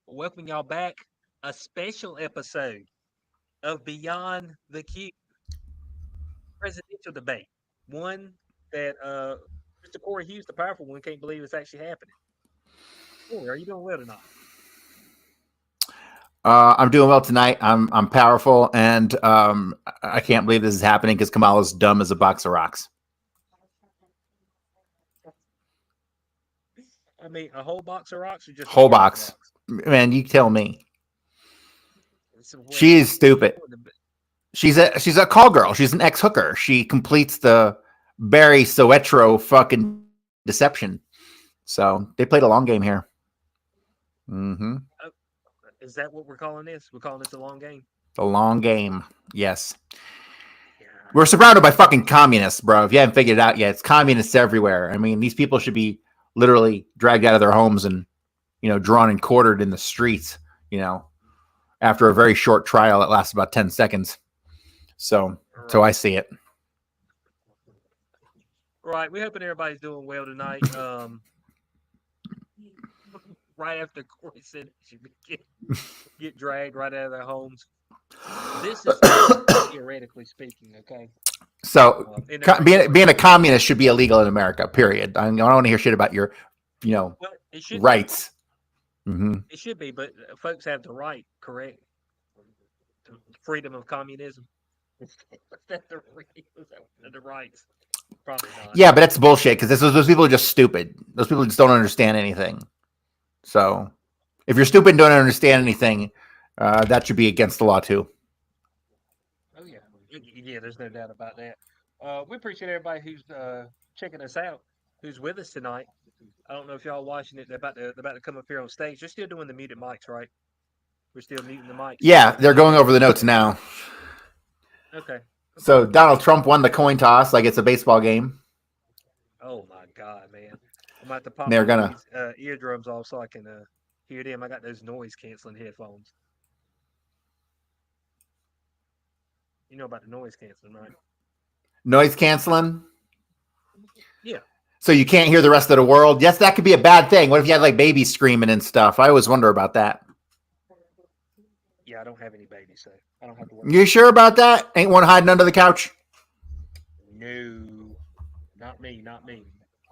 welcoming y'all back. A special episode of Beyond the Cube presidential debate. One that Mr. Corey Hughes, the powerful one, can't believe it's actually happening. Corey, are you doing well tonight? I'm doing well tonight. I'm powerful, and I can't believe this is happening because Kamala's dumb as a box of rocks. I mean, a whole box of rocks or just a Whole part of the box, rocks? man. You tell me. So, She well, is stupid. before the- She's a call girl. She's an ex hooker. She completes the Barry Soetro fucking deception. So they played a long game here. Mm-hmm. oh, is that what we're calling this? We're calling this a long game. The long game. Yes. Yeah. We're surrounded by fucking communists, bro. If you haven't figured it out yet, it's communists everywhere. I mean, these people should be literally dragged out of their homes and, drawn and quartered in the streets, after a very short trial that lasts about 10 seconds. So I see it. Right. We're hoping everybody's doing well tonight. Right after Corey said it should get dragged right out of their homes. This is theoretically speaking, okay? So being a communist should be illegal in America, period. I don't want to hear shit about your, well, it should rights. Mm-hmm. It should be, but folks have the right, correct? Freedom of communism. Is that the rights? Probably not. Yeah, but that's bullshit because those people are just stupid. Those people just don't understand anything. So if you're stupid and don't understand anything, that should be against the law too. Oh yeah, there's no doubt about that. We appreciate everybody who's checking us out, who's with us tonight. I don't know if y'all watching it. They're about to come up here on stage. They're still doing the muted mics, right? We're still muting the mics. Yeah, they're going over the notes now. Okay. So Donald Trump won the coin toss like it's a baseball game. Oh my God, man! I'm about to pop they're gonna these eardrums off so I can hear them. I got those noise canceling headphones. You know about the noise canceling, right? Noise canceling? Yeah. So you can't hear the rest of the world? Yes, that could be a bad thing. What if you had like babies screaming and stuff? I always wonder about that. Yeah, I don't have any babies, so I don't have to worry. You sure about that? Ain't one hiding under the couch? No, not me.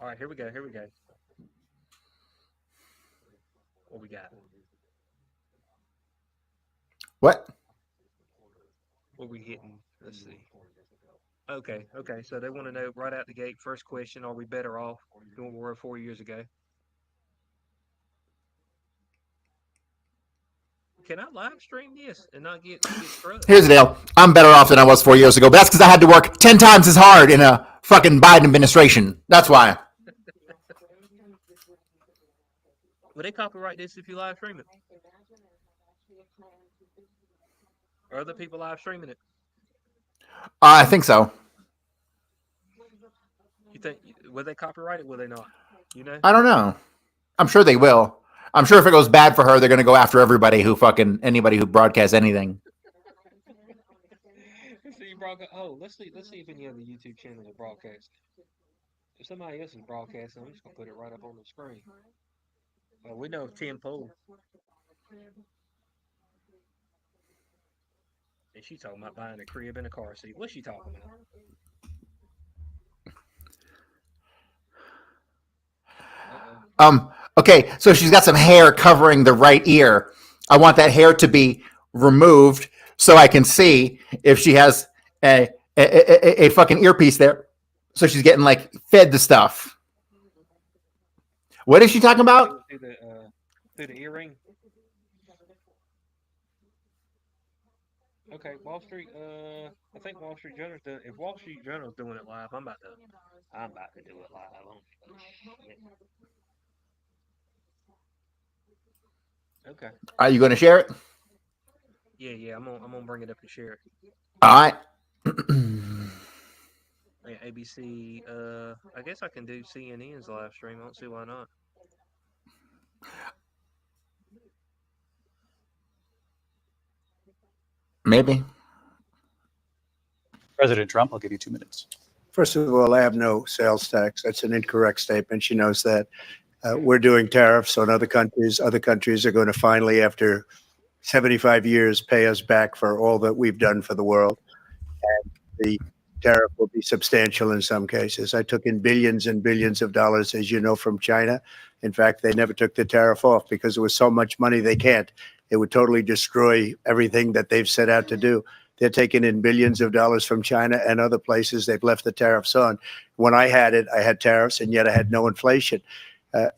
All right, here we go. What we got? What? What we hitting? Let's see. Okay. So they want to know right out the gate. First question: are we better off than we were 4 years ago? Can I live stream this and not get scrubbed? Here's the deal. I'm better off than I was 4 years ago. But that's because I had to work 10 times as hard in a fucking Biden administration. That's why. Will they copyright this if you live stream it? Are other people live streaming it? I think so. You think will they copyright it? Will they not? You know? I don't know. I'm sure they will. I'm sure if it goes bad for her, they're going to go after anybody who broadcasts anything. Let's see if any other YouTube channels are broadcasting. If somebody else is broadcasting, I'm just gonna put it right up on the screen. Well, we know of Tim Pool. And she's talking about buying a crib and a car seat. What's she talking about? Okay, so she's got some hair covering the right ear. I want that hair to be removed so I can see if she has a fucking earpiece there. So she's getting like fed the stuff. What is she talking about? Through the earring. Okay, Wall Street. I think Wall Street Journal's doing. If Wall Street Journal's doing it live, I'm about to do it live. Okay. Are you going to share it? Yeah. I'm gonna bring it up and share it. All right. Yeah, ABC. I guess I can do CNN's live stream. I don't see why not. Maybe. President Trump, I'll give you 2 minutes. First of all, I have no sales tax. That's an incorrect statement. She knows that. We're doing tariffs on other countries. Other countries are going to finally, after 75 years, pay us back for all that we've done for the world. And the tariff will be substantial in some cases. I took in billions and billions of dollars, as you know, from China. In fact, they never took the tariff off because there was so much money they can't. It would totally destroy everything that they've set out to do. They're taking in billions of dollars from China and other places. They've left the tariffs on. When I had it, I had tariffs, and yet I had no inflation.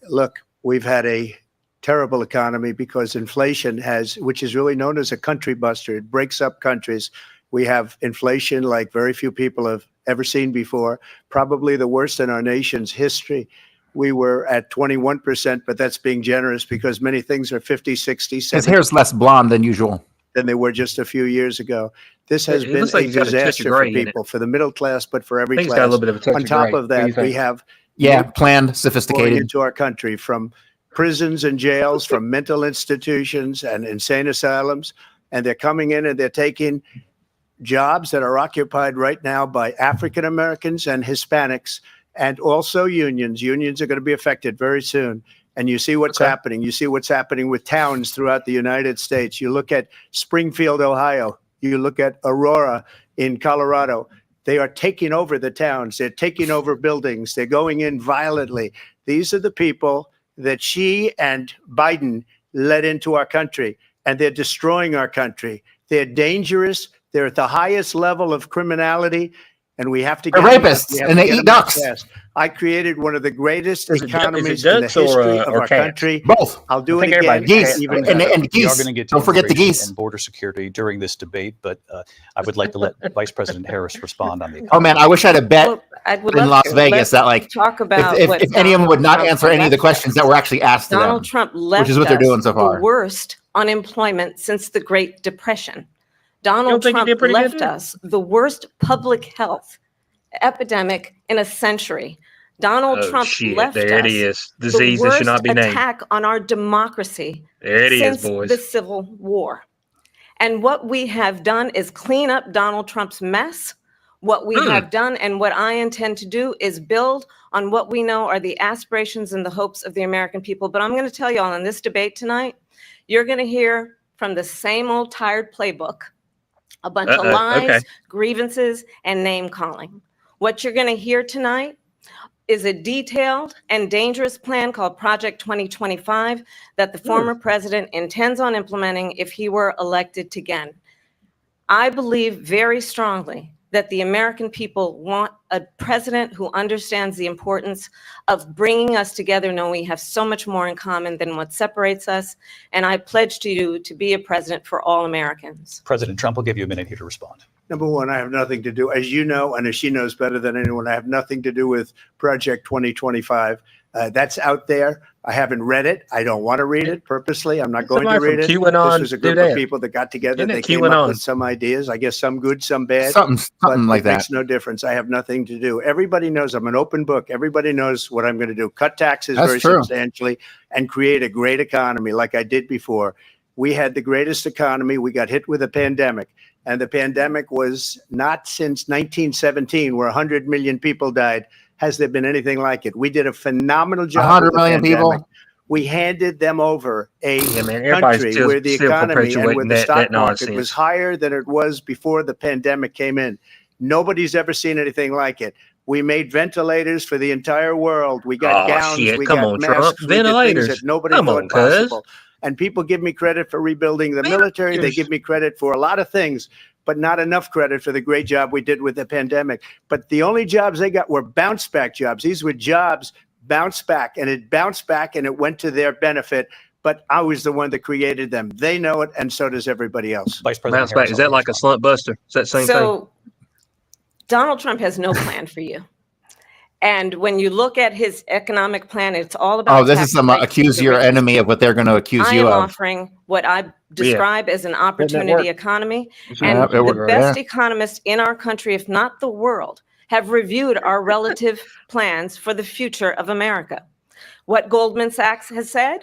Look, we've had a terrible economy because inflation has, which is really known as a country buster. It breaks up countries. We have inflation like very few people have ever seen before, probably the worst in our nation's history. We were at 21%, but that's being generous because many things are 50, 60, 70. His hair's less blonde than usual. Than they were just a few years ago. This has been a disaster for people, for the middle class, but for every class. Got a little bit of a touch on top of that, we have planned, sophisticated into our country from prisons and jails, from mental institutions and insane asylums, and they're coming in and they're taking jobs that are occupied right now by African Americans and Hispanics, and also unions. Unions are going to be affected very soon. And you see what's happening. You see what's happening with towns throughout the United States. You look at Springfield, Ohio. You look at Aurora in Colorado. They are taking over the towns. They're taking over buildings. They're going in violently. These are the people that Xi and Biden led into our country, and they're destroying our country. They're dangerous. They're at the highest level of criminality, and we have to get rapists, and they eat ducks. I created one of the greatest economies in the history of our country. Both. I'll do it again. Geese. And geese. We are going to get to Don't forget the geese. and border security during this debate, but I would like to let Vice President Harris respond on the economy. Oh man, I wish I had a bet in Las Vegas that talk about if any of them would not answer any of the questions that were actually asked to them. Donald Trump left which is what they're doing so far. The worst unemployment since the Great Depression. Donald Trump left us the worst public health epidemic in a century. Donald Trump left us it is. Disease that should not be named. Attack on our democracy since the Civil War. And what we have done is clean up Donald Trump's mess. What we have done and what I intend to do is build on what we know are the aspirations and the hopes of the American people. But I'm going to tell you all in this debate tonight, you're going to hear from the same old tired playbook, a bunch of lies, grievances, and name calling. What you're going to hear tonight is a detailed and dangerous plan called Project 2025 that the former president intends on implementing if he were elected again. I believe very strongly that the American people want a president who understands the importance of bringing us together, knowing we have so much more in common than what separates us. And I pledge to you to be a president for all Americans. President Trump will give you a minute here to respond. Number one, I have nothing to do, as you know, and as she knows better than anyone, I have nothing to do with Project 2025. That's out there. I haven't read it. I don't want to read it purposely. I'm not going to read it. This was a group of people that got together. They came up with some ideas. I guess some good, some bad. Something like that. It makes no difference. I have nothing to do. Everybody knows I'm an open book. Everybody knows what I'm going to do. Cut taxes very substantially and create a great economy like I did before. We had the greatest economy. We got hit with a pandemic. And the pandemic was not since 1917, where 100 million people died. Has there been anything like it? We did a phenomenal job. 100 million people. We handed them over a country where the economy and where the stock market was higher than it was before the pandemic came in. Nobody's ever seen anything like it. We made ventilators for the entire world. We got gowns. We got masks. Ventilators that nobody thought possible. And people give me credit for rebuilding the military. They give me credit for a lot of things, but not enough credit for the great job we did with the pandemic. But the only jobs they got were bounce back jobs. These were jobs bounced back, and it bounced back and it went to their benefit. But I was the one that created them. They know it, and so does everybody else. Vice President bounce back. Is that like a slump buster? Is that same thing? So Donald Trump has no plan for you. And when you look at his economic plan, it's all about. Oh, this is some accuse your enemy of what they're going to accuse you of. I am offering what I describe as an opportunity economy. And the best economists in our country, if not the world, have reviewed our relative plans for the future of America. What Goldman Sachs has said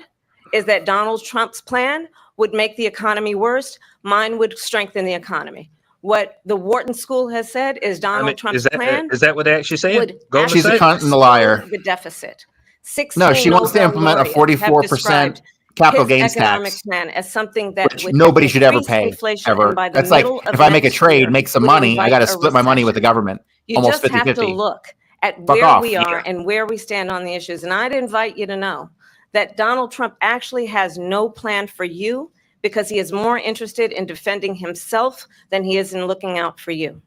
is that Donald Trump's plan would make the economy worse. Mine would strengthen the economy. What the Wharton School has said is Donald Trump's plan. Is that what they actually said? She's a cunt and a liar. The deficit. 16 No, she wants to Nobel implement a laureates have 44% described capital his gains economic tax, plan as something that which would nobody should ever increase pay, inflation, and ever. by the That's like, middle of if I make a next trade, year make some would money, I invite got to a split my money with the recession. government. You Almost just have to 50-50. look at Fuck where off. we are and where we stand on the issues. And I'd invite you to know that Donald Trump actually has no plan for you, because he is more interested in defending himself than he is in looking out for you.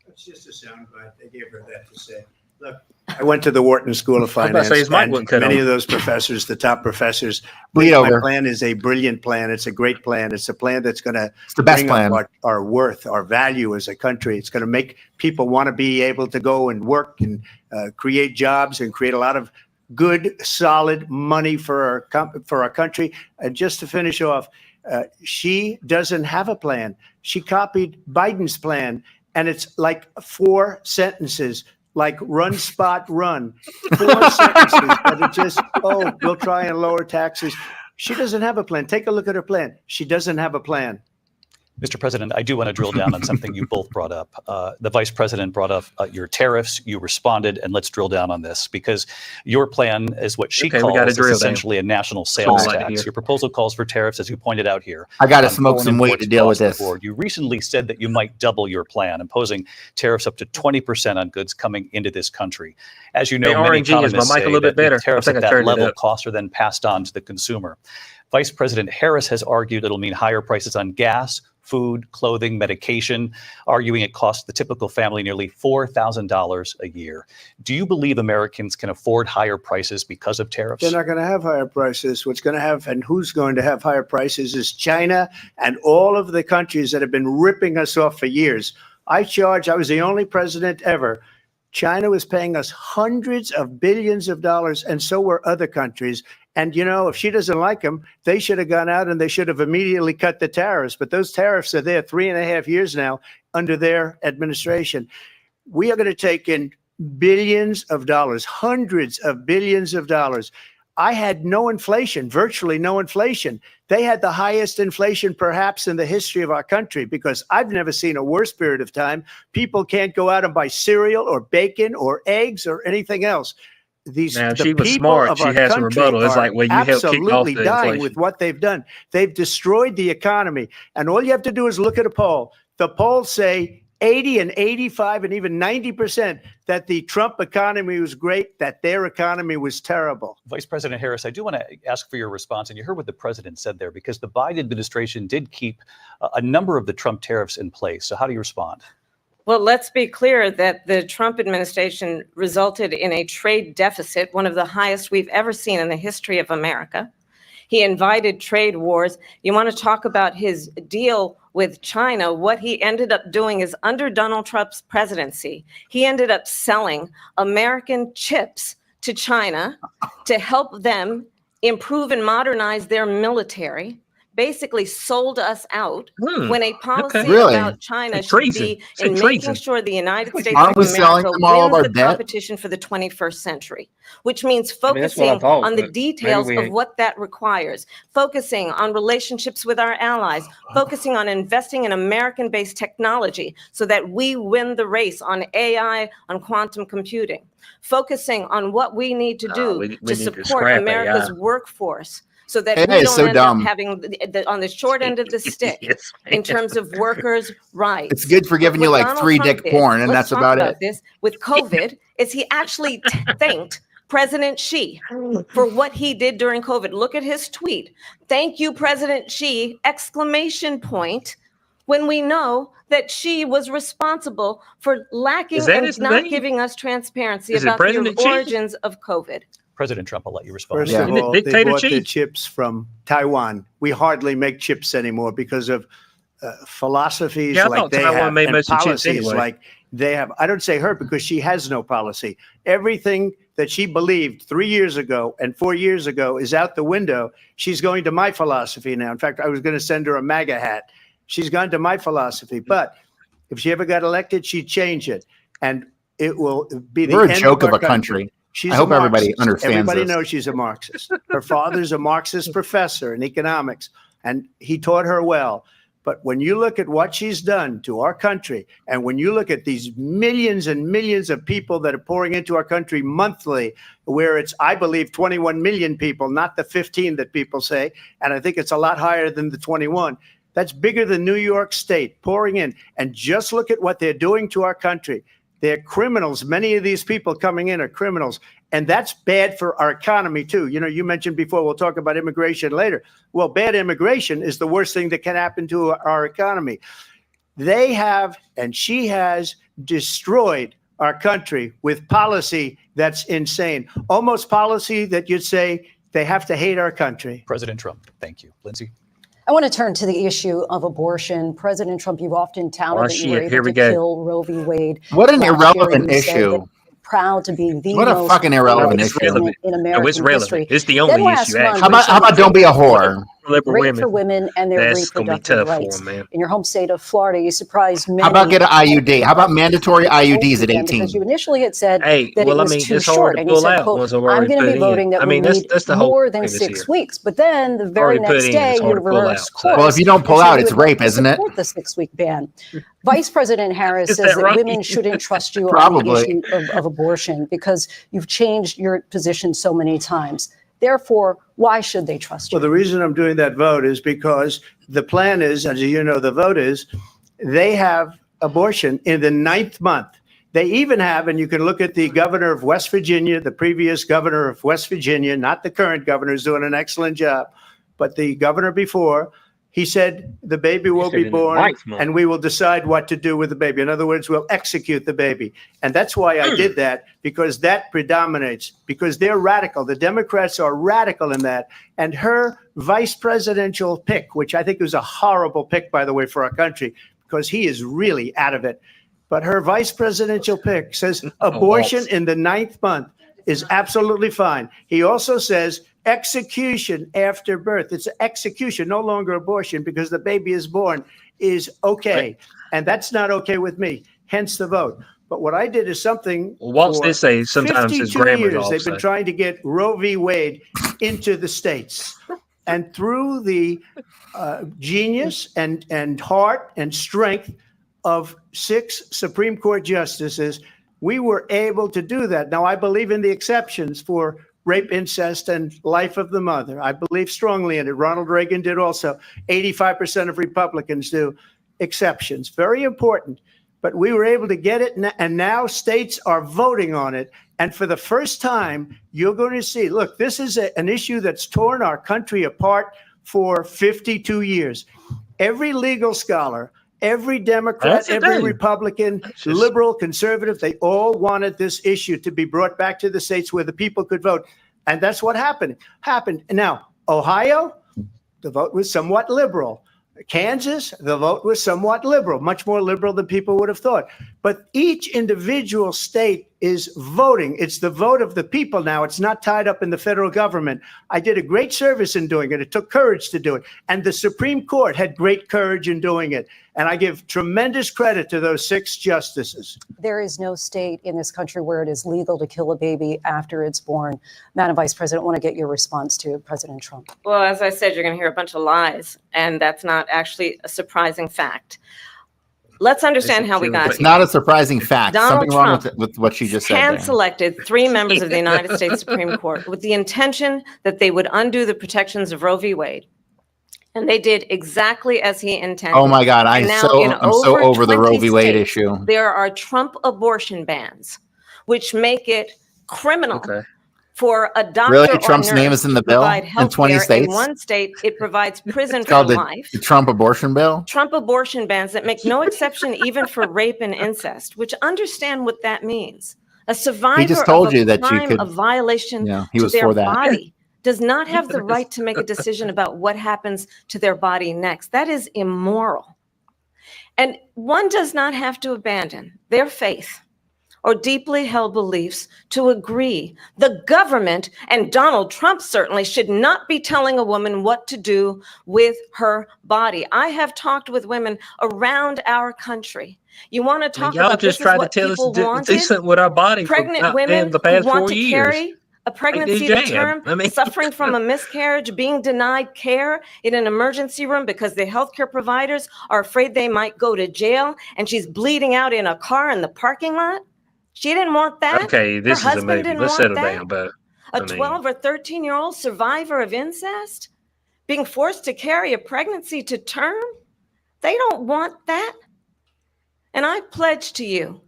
It's just a soundbite. They gave her that to say. Look, I went to the Wharton School of I was about to Finance, say his mic and wasn't cut many on. of those professors, the top professors, Bleed think my over. plan is a brilliant plan. It's a great plan. It's a plan that's going to It's the best bring plan. up our worth, our value as a country. It's going to make people want to be able to go and work and create jobs and create a lot of good, solid money for our country. And just to finish off, she doesn't have a plan. She copied Biden's plan, and it's like 4 sentences, like run, spot, run. 4 sentences that are just, oh, we'll try and lower taxes. She doesn't have a plan. Take a look at her plan. She doesn't have a plan. Mr. President, I do want to drill down on something you both brought up. The Vice President brought up your tariffs. You responded, and let's drill down on this, because your plan is what she Okay, we gotta calls is drill down. essentially a national sales I'd like to tax. hear. Your proposal calls for tariffs, as you pointed out here. I got to on smoke foreign some weed imports to deal with across the this. board. You recently said that you might double your plan, imposing tariffs up to 20% on goods coming into this country. As you know, Hey, many RNG, is my economists mic a say little bit that better? with I tariffs think at I that turned it level, up. costs are then passed on to the consumer. Vice President Harris has argued it'll mean higher prices on gas, food, clothing, medication, arguing it costs the typical family nearly $4,000 a year. Do you believe Americans can afford higher prices because of tariffs? They're not going to have higher prices. What's going to have, and who's going to have higher prices, is China and all of the countries that have been ripping us off for years. I was the only president ever. China was paying us hundreds of billions of dollars, and so were other countries. And, you know, if she doesn't like them, they should have gone out and they should have immediately cut the tariffs. But those tariffs are there 3.5 years now under their administration. We are going to take in billions of dollars, hundreds of billions of dollars. I had no inflation, virtually no inflation. They had the highest inflation perhaps in the history of our country, because I've never seen a worse period of time. People can't go out and buy cereal or bacon or eggs or anything else. Now, if The she was people smart, of she our has a country rebuttal. It's are like, well, you helped kick off absolutely the dying inflation. with what they've done. They've destroyed the economy. And all you have to do is look at a poll. The polls say 80 and 85 and even 90% that the Trump economy was great, that their economy was terrible. Vice President Harris, I do want to ask for your response. And you heard what the president said there, because the Biden administration did keep a number of the Trump tariffs in place. So how do you respond? Well, let's be clear that the Trump administration resulted in a trade deficit, one of the highest we've ever seen in the history of America. He invited trade wars. You want to talk about his deal with China? What he ended up doing is, under Donald Trump's presidency, he ended up selling American chips to China to help them improve and modernize their military. Basically sold us out, when a policy Really? about China It's should treason. be It's in treason. making sure the United States Aren't of we selling America them all of wins our the debt? competition for the 21st century, which means I mean, that's what I focusing thought, on the but details maybe we of ain't. what that requires, focusing on relationships with our allies, focusing on investing in American-based technology so that we win the race on AI, on quantum computing, focusing on what we need to do we to need to support scrap America's AI. workforce, so that AI we is don't so end dumb. up having on the short end of the stick Yes, in ma'am. terms of workers' rights. It's good for giving you What like Donald 3 Trump dick did, porn, and let's that's talk about about it. this, with COVID, is he actually thanked President Xi for what he did during COVID. Look at his tweet. Thank you, President Xi, exclamation point, when we know that Xi was responsible for lacking Is that and his not name? giving us transparency Is it about the President Xi? origins of COVID. President Trump, I'll let you respond. First Yeah. of Isn't it all, they Dictator bought their Xi? chips from Taiwan. We hardly make chips anymore because of philosophies Yeah, I like thought they Taiwan have made and most of the chips policies anyway. like they have. I don't say her because she has no policy. Everything that she believed 3 years ago and 4 years ago is out the window. She's going to my philosophy now. In fact, I was going to send her a MAGA hat. She's gone to my philosophy. But if she ever got elected, she'd change it. And it will be the We're a end joke of of our a country. She's I a hope everybody Marxist. understands Everybody this. knows she's a Marxist. Her father's a Marxist professor in economics, and he taught her well. But when you look at what she's done to our country, and when you look at these millions and millions of people that are pouring into our country monthly, where it's, I believe, 21 million people, not the 15 that people say, and I think it's a lot higher than the 21. That's bigger than New York State pouring in. And just look at what they're doing to our country. They're criminals. Many of these people coming in are criminals. And that's bad for our economy, too. You know, you mentioned before, we'll talk about immigration later. Well, bad immigration is the worst thing that can happen to our economy. They have, and she has, destroyed our country with policy that's insane. Almost policy that you'd say they have to hate our country. President Trump, thank you. Lindsay? I want to turn to the issue of abortion. President Trump, you've often touted that you were able to kill Roe v. Wade. What an irrelevant issue. Proud to be the what a most fucking irrelevant issue in American history. It's the only issue. How about don't be a whore? Great for women and their reproductive rights. In your home state of Florida, you surprised many. How about get an IUD? How about mandatory IUDs at 18? Because you initially had said that it was too short, and you said, quote, I'm going to be voting that we need more than 6 weeks. But then the very next day, you reversed course. Well, if you don't pull out, it's rape, isn't it? The 6-week ban. Vice President Harris says that women shouldn't trust you on the issue of abortion because you've changed your position so many times. Therefore, why should they trust you? Well, the reason I'm doing that vote is because the plan is, as you know, the vote is, they have abortion in the 9th month. They even have, and you can look at the governor of West Virginia, the previous governor of West Virginia, not the current governor, who's doing an excellent job, but the governor before. He said the baby will be born and we will decide what to do with the baby. In other words, we'll execute the baby. And that's why I did that, because that predominates, because they're radical. The Democrats are radical in that. And her vice presidential pick, which I think was a horrible pick, by the way, for our country, because he is really out of it. But her vice presidential pick says abortion in the 9th month is absolutely fine. He also says execution after birth. It's execution, no longer abortion, because the baby is born, is okay. And that's not okay with me, hence the vote. But what I did is something. Well, once they say sometimes his grammar years, they've been trying to get Roe v. Wade into the states. And through the genius and heart and strength of 6 Supreme Court justices, we were able to do that. Now, I believe in the exceptions for rape, incest, and life of the mother. I believe strongly in it. Ronald Reagan did also. 85% of Republicans do. Exceptions. Very important. But we were able to get it, and now states are voting on it. And for the first time, you're going to see, look, this is an issue that's torn our country apart for 52 years. Every legal scholar, every Democrat, every Republican, liberal, conservative, they all wanted this issue to be brought back to the states where the people could vote. And that's what happened. Now, Ohio, the vote was somewhat liberal. Kansas, the vote was somewhat liberal, much more liberal than people would have thought. But each individual state is voting. It's the vote of the people now. It's not tied up in the federal government. I did a great service in doing it. It took courage to do it. And the Supreme Court had great courage in doing it. And I give tremendous credit to those 6 justices. There is no state in this country where it is legal to kill a baby after it's born. Madam Vice President, I want to get your response to President Trump. Well, as I said, you're going to hear a bunch of lies, and that's not actually a surprising fact. Let's understand how we got here. It's not a surprising fact. Donald Something wrong with what she just said. Hand-selected 3 members of the United States Supreme Court with the intention that they would undo the protections of Roe v. Wade. And they did exactly as he intended. Oh my God, I'm so over the Roe v. Wade issue. There are Trump abortion bans, which make it criminal for a doctor really? Trump's name is in the bill in 20 states? In one state, it provides prison for life. The Trump abortion bill? Trump abortion bans that make no exception even for rape and incest, which understand what that means. A survivor he just told of you a that crime you could, of violation he was to their for that. body does not have the right to make a decision about what happens to their body next. That is immoral. And one does not have to abandon their faith or deeply held beliefs to agree. The government, and Donald Trump certainly, should not be telling a woman what to do with her body. I have talked with women around our country. You want to talk about just try to tell us to do something with our body. Pregnant women the past who want 4 to years. carry a pregnancy to term, suffering from a miscarriage, being denied care in an emergency room because the healthcare providers are afraid they might go to jail, and she's bleeding out in a car in the parking lot. She didn't want that. Okay, this Her is a husband movie. didn't Let's want settle that. down, but A 12 or 13-year-old survivor of incest being forced to carry a pregnancy to term. They don't want that. And I pledge to you,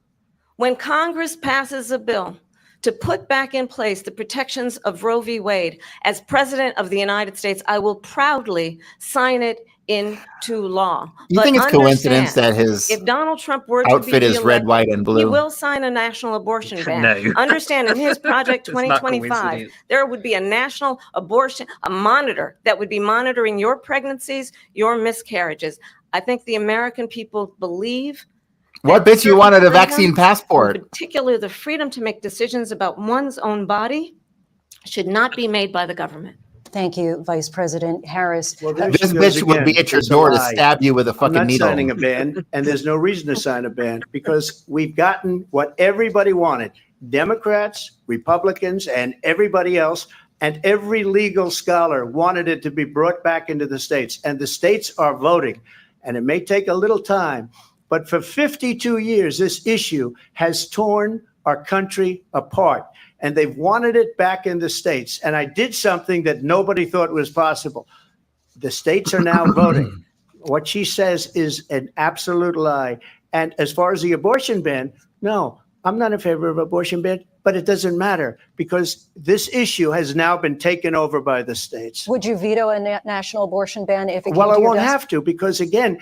when Congress passes a bill to put back in place the protections of Roe v. Wade, as President of the United States, I will proudly sign it into law. You think it's coincidence that his if Donald Trump were to outfit be is red, white, and blue? He will sign a national abortion ban. No. Understand, in his Project It's not 2025, coincidence. there would be a national abortion, a monitor that would be monitoring your pregnancies, your miscarriages. I think the American people believe. What bitch you wanted a vaccine passport? In particular, the freedom to make decisions about one's own body should not be made by the government. Thank you, Vice President Harris. Well, there This she goes bitch would again. be at your It's a door to lie. stab you with a I'm fucking not needle. signing a ban, and there's no reason to sign a ban because we've gotten what everybody wanted. Democrats, Republicans, and everybody else, and every legal scholar wanted it to be brought back into the states. And the states are voting. And it may take a little time, but for 52 years, this issue has torn our country apart. And they've wanted it back in the states. And I did something that nobody thought was possible. The states are now voting. What she says is an absolute lie. And as far as the abortion ban, no, I'm not in favor of abortion ban, but it doesn't matter because this issue has now been taken over by the states. Would you veto a national abortion ban if it came Well, to I your won't desk? have to because, again,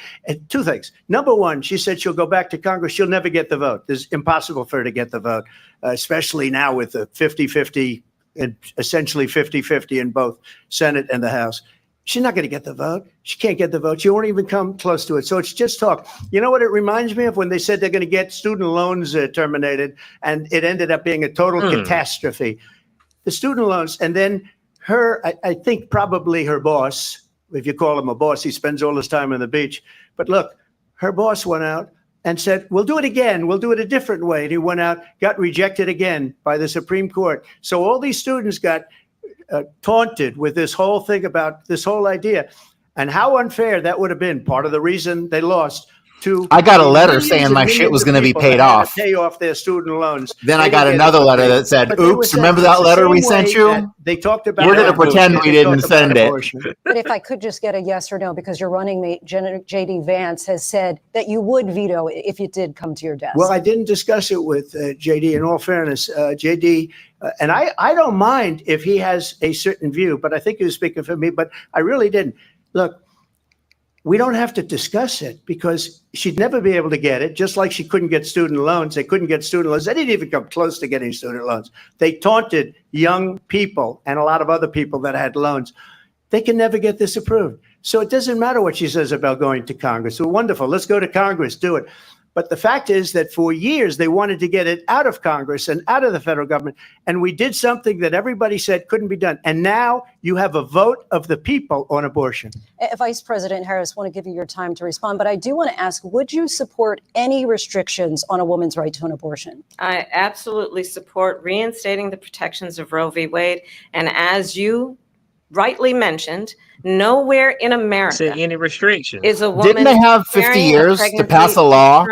two things. Number one, she said she'll go back to Congress. She'll never get the vote. It's impossible for her to get the vote, especially now with the 50-50, and essentially 50-50 in both Senate and the House. She's not going to get the vote. She can't get the vote. She won't even come close to it. So it's just talk. You know what it reminds me of? When they said they're going to get student loans terminated, and it ended up being a total catastrophe. The student loans, and then I think probably her boss, if you call him a boss, he spends all his time on the beach. But look, her boss went out and said, we'll do it again. We'll do it a different way. And he went out, got rejected again by the Supreme Court. So all these students got taunted with this whole thing about this whole idea, and how unfair that would have been. Part of the reason they lost. I got a letter saying my shit was going to be paid off. Pay off their student loans. Then I got another letter that said, "Oops, remember that letter we sent you? They talked about. We're going to pretend we didn't send it." But if I could just get a yes or no, because your running mate, J.D. Vance, has said that you would veto it if it did come to your desk. Well, I didn't discuss it with J.D. In all fairness, J.D. And I don't mind if he has a certain view, but I think he was speaking for me. But I really didn't. Look, we don't have to discuss it because she'd never be able to get it, just like she couldn't get student loans. They couldn't get student loans. They didn't even come close to getting student loans. They taunted young people and a lot of other people that had loans. They can never get this approved. So it doesn't matter what she says about going to Congress. Well, wonderful. Let's go to Congress. Do it. But the fact is that for years, they wanted to get it out of Congress and out of the federal government. And we did something that everybody said couldn't be done. And now you have a vote of the people on abortion. Vice President Harris, I want to give you your time to respond. But I do want to ask, would you support any restrictions on a woman's right to an abortion? I absolutely support reinstating the protections of Roe v. Wade. And as you rightly mentioned, nowhere in America any restrictions is a woman. Didn't they have 50 years to pass a law?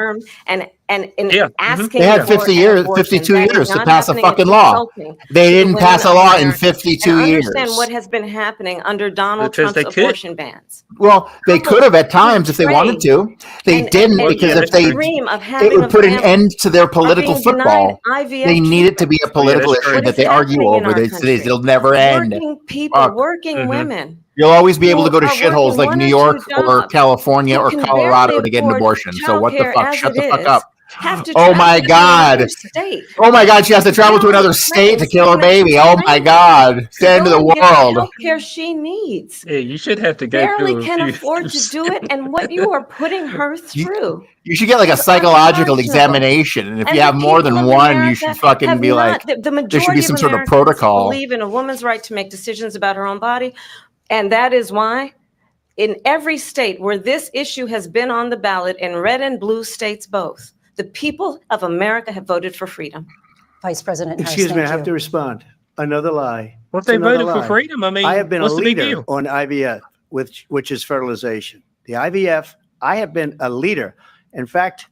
And asking they had 50 years, 52 years to pass a fucking law. They didn't pass a law in 52 years. Understand what has been happening under Donald Trump's abortion bans. Well, they could have at times if they wanted to. They didn't because if they, it would put an end to their political football. They need it to be a political issue that they argue over. It'll never end. Working people, working women. You'll always be able to go to shitholes like New York or California or Colorado to get an abortion. So what the fuck? Shut the fuck up. Oh my God. Oh my God. She has to travel to another state to kill her baby. Oh my God. It's the end of the world. The healthcare she needs. Yeah, you should have to go barely can afford to do it. And what you are putting her through. You should get like a psychological examination. And if you have more than one, you should fucking be like, there should be some sort of protocol. Believe in a woman's right to make decisions about her own body. And that is why in every state where this issue has been on the ballot, in red and blue states both, the people of America have voted for freedom. Vice President Harris, excuse me, I have to respond. Another lie. Well, if It's they another voted for lie. freedom, I mean, I have been a what's the big leader deal? on IVF, which is fertilization. The IVF, I have been a leader. In fact,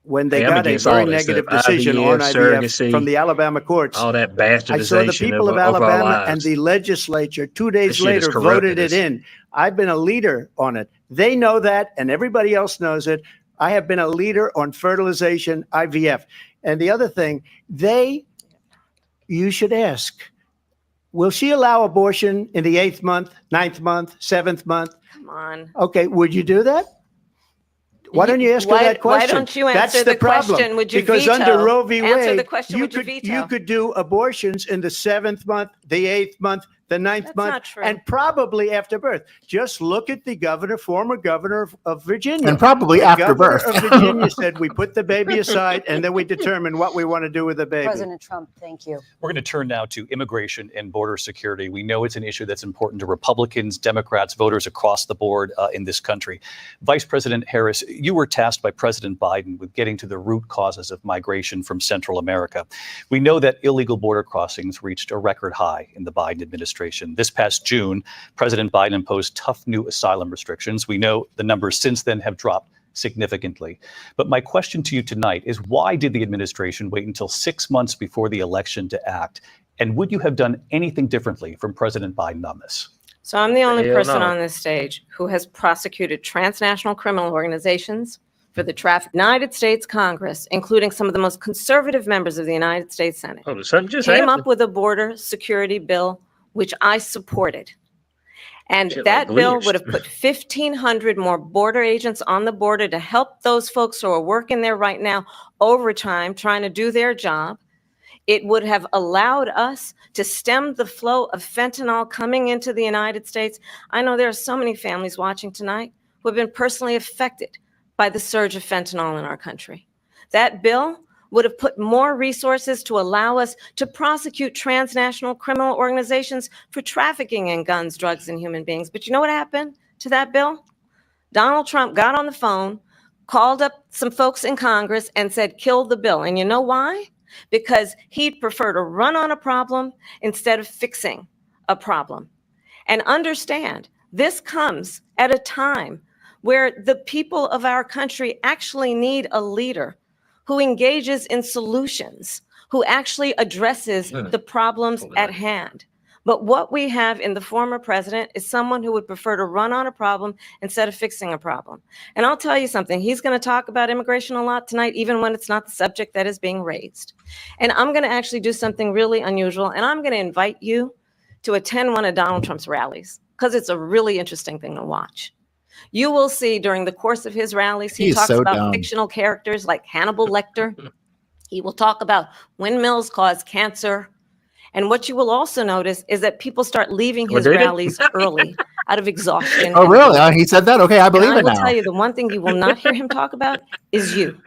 when they Hey, I'm got a against all very that negative stuff. decision on IVF surrogacy, from the Alabama courts, all that I saw the bastardization people of our Alabama and lives. the legislature 2 That days shit has later voted corrupted it us. in. I've been a leader on it. They know that, and everybody else knows it. I have been a leader on fertilization, IVF. And the other thing, you should ask, will she allow abortion in the 8th month, 9th month, 7th month? Come on. Okay, would you do that? Why don't you ask her that question? Why don't you answer That's the question? problem. Would you because veto? under Roe v. Answer Wade, the question. Would you veto? you could do abortions in the 7th month, the 8th month, the 9th That's month, not true. and probably after birth. Just look at the former governor of Virginia. And probably the after governor birth. of Virginia said we put the baby aside and then we determine what we want to do with the baby. President Trump, thank you. We're going to turn now to immigration and border security. We know it's an issue that's important to Republicans, Democrats, voters across the board in this country. Vice President Harris, you were tasked by President Biden with getting to the root causes of migration from Central America. We know that illegal border crossings reached a record high in the Biden administration. This past June, President Biden imposed tough new asylum restrictions. We know the numbers since then have dropped significantly. But my question to you tonight is, why did the administration wait until 6 months before the election to act? And would you have done anything differently from President Biden on this? So I'm the only Hell person no. on this stage who has prosecuted transnational criminal organizations for the United States Congress, including some of the most conservative members of the United States Senate. Oh, something just Came happened. up with a border security bill, which I supported. And Shit, that like bill bleached. would have put 1,500 more border agents on the border to help those folks who are working there right now overtime, trying to do their job. It would have allowed us to stem the flow of fentanyl coming into the United States. I know there are so many families watching tonight who have been personally affected by the surge of fentanyl in our country. That bill would have put more resources to allow us to prosecute transnational criminal organizations for trafficking in guns, drugs, and human beings. But you know what happened to that bill? Donald Trump got on the phone, called up some folks in Congress and said, kill the bill. And you know why? Because he'd prefer to run on a problem instead of fixing a problem. And understand, this comes at a time where the people of our country actually need a leader who engages in solutions, who actually addresses the problems at hand. But what we have in the former president is someone who would prefer to run on a problem instead of fixing a problem. And I'll tell you something, he's going to talk about immigration a lot tonight, even when it's not the subject that is being raised. And I'm going to actually do something really unusual, and I'm going to invite you to attend one of Donald Trump's rallies, because it's a really interesting thing to watch. You will see during the course of his rallies, he talks about fictional characters like Hannibal Lecter. He will talk about windmills cause cancer. And what you will also notice is that people start leaving his rallies early out of exhaustion. Oh, really? He said that? Okay, I believe it now. I will tell you, the one thing you will not hear him talk about is you.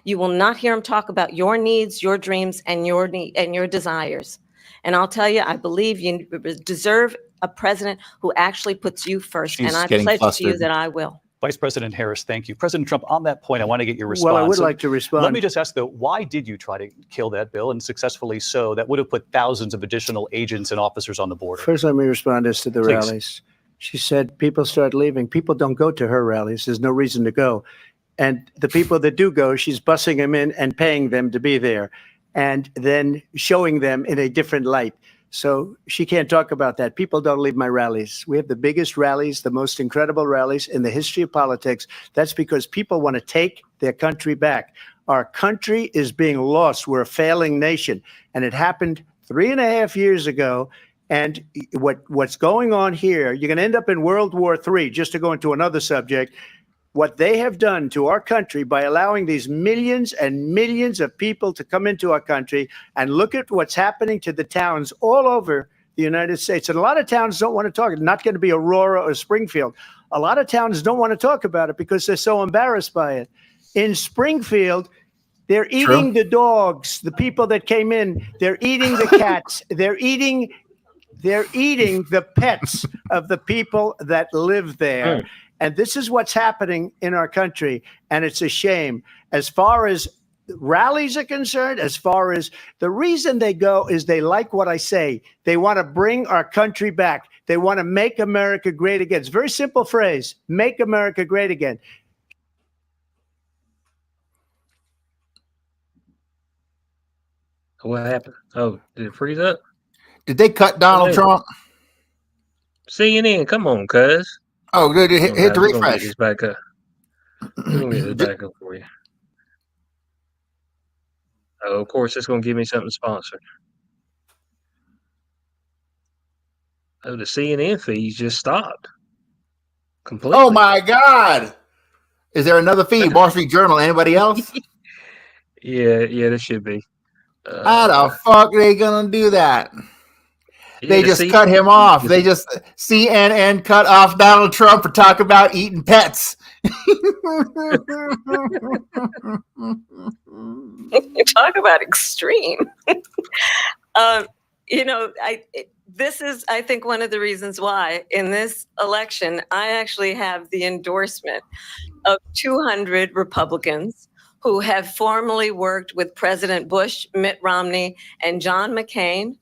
You will not hear him talk about your needs, your dreams, and your desires. And I'll tell you, I believe you deserve a president who actually puts you first. She's and I getting pledge to you flustered. that I will. Vice President Harris, thank you. President Trump, on that point, I want to get your response. Well, I would like to respond. Let me just ask, though, why did you try to kill that bill, and successfully so? That would have put thousands of additional agents and officers on the border. First, let me respond as to the Please. rallies. She said people start leaving. People don't go to her rallies. There's no reason to go. And the people that do go, she's bussing them in and paying them to be there and then showing them in a different light. So she can't talk about that. People don't leave my rallies. We have the biggest rallies, the most incredible rallies in the history of politics. That's because people want to take their country back. Our country is being lost. We're a failing nation. And it happened 3.5 years ago. And what's going on here, you're going to end up in World War III, just to go into another subject. What they have done to our country by allowing these millions and millions of people to come into our country, and look at what's happening to the towns all over the United States. And a lot of towns don't want to talk. It's not going to be Aurora or Springfield. A lot of towns don't want to talk about it because they're so embarrassed by it. In Springfield, they're eating the dogs, the people that came in. They're eating the cats. They're eating the pets of the people that live there. And this is what's happening in our country. And it's a shame. As far as rallies are concerned, as far as the reason they go is they like what I say. They want to bring our country back. They want to make America great again. It's a very simple phrase, make America great again. What happened? Oh, did it freeze up? Did they cut Donald Trump? CNN, come on, cuz. Oh, good. Hit the refresh. We're gonna get this back up. We're gonna get this back up for you. Oh, of course, it's gonna give me something sponsored. Oh, the CNN feeds just stopped. Completely. Oh my God! Is there another feed? Wall Street Journal? Anybody else? Yeah, there should be. How the fuck are they gonna do that? Yeah, they just cut him off. They just CNN cut off Donald Trump for talking about eating pets. Talk about extreme. This is, I think, one of the reasons why in this election, I actually have the endorsement of 200 Republicans who have formerly worked with President Bush, Mitt Romney, and John McCain,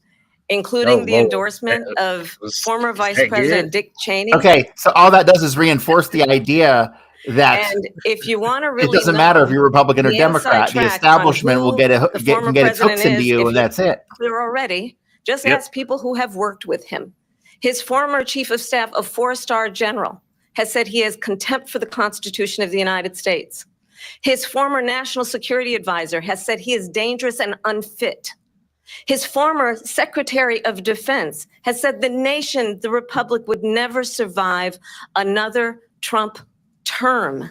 including the endorsement of former Vice President Dick Cheney. Okay, so all that does is reinforce the idea that, and if you want to really, it doesn't matter if you're Republican or Democrat. The establishment will get its hooks into you, and that's it. Clear already. Just ask people who have worked with him. His former chief of staff, a 4-star general, has said he has contempt for the Constitution of the United States. His former national security advisor has said he is dangerous and unfit. His former Secretary of Defense has said the nation, the republic, would never survive another Trump term.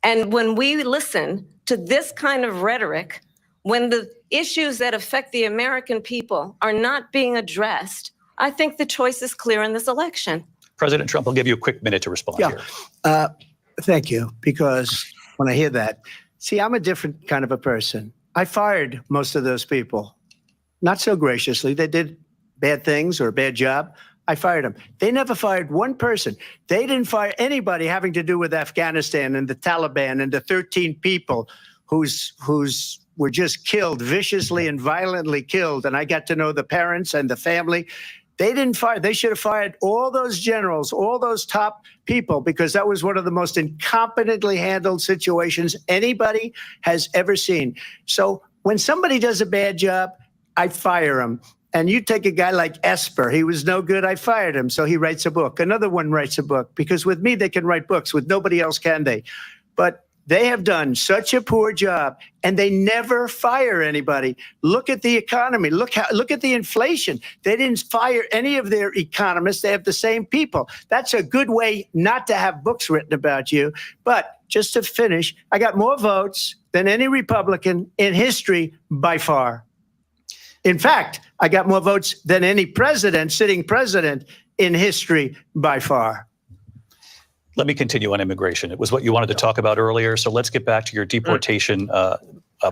And when we listen to this kind of rhetoric, when the issues that affect the American people are not being addressed, I think the choice is clear in this election. President Trump, I'll give you a quick minute to respond here. Thank you, because when I hear that, see, I'm a different kind of a person. I fired most of those people. Not so graciously. They did bad things or a bad job. I fired them. They never fired one person. They didn't fire anybody having to do with Afghanistan and the Taliban and the 13 people whose were just killed, viciously and violently killed. And I got to know the parents and the family. They didn't fire. They should have fired all those generals, all those top people, because that was one of the most incompetently handled situations anybody has ever seen. So when somebody does a bad job, I fire him. And you take a guy like Esper, he was no good, I fired him. So he writes a book. Another one writes a book, because with me, they can write books. With nobody else can they? But they have done such a poor job, and they never fire anybody. Look at the economy. Look at the inflation. They didn't fire any of their economists. They have the same people. That's a good way not to have books written about you. But just to finish, I got more votes than any Republican in history by far. In fact, I got more votes than any sitting president in history by far. Let me continue on immigration. It was what you wanted to talk about earlier. So let's get back to your deportation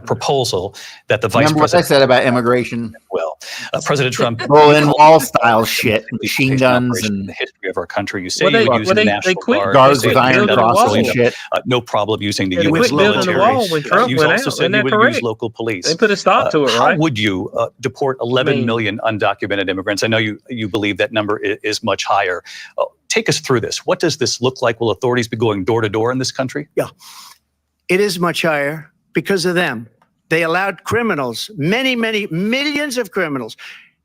proposal that the vice president. What I said about immigration? Well, President Trump. Berlin Wall style shit, machine guns, and the history of our country. You say you were using the National Guard, guards with iron crosses and shit. No problem using the U.S. military. When Trump went out, said you would use local police. They put a stop to it, right? How would you deport 11 million undocumented immigrants? I know you believe that number is much higher. Take us through this. What does this look like? Will authorities be going door to door in this country? Yeah, it is much higher because of them. They allowed criminals, many millions of criminals.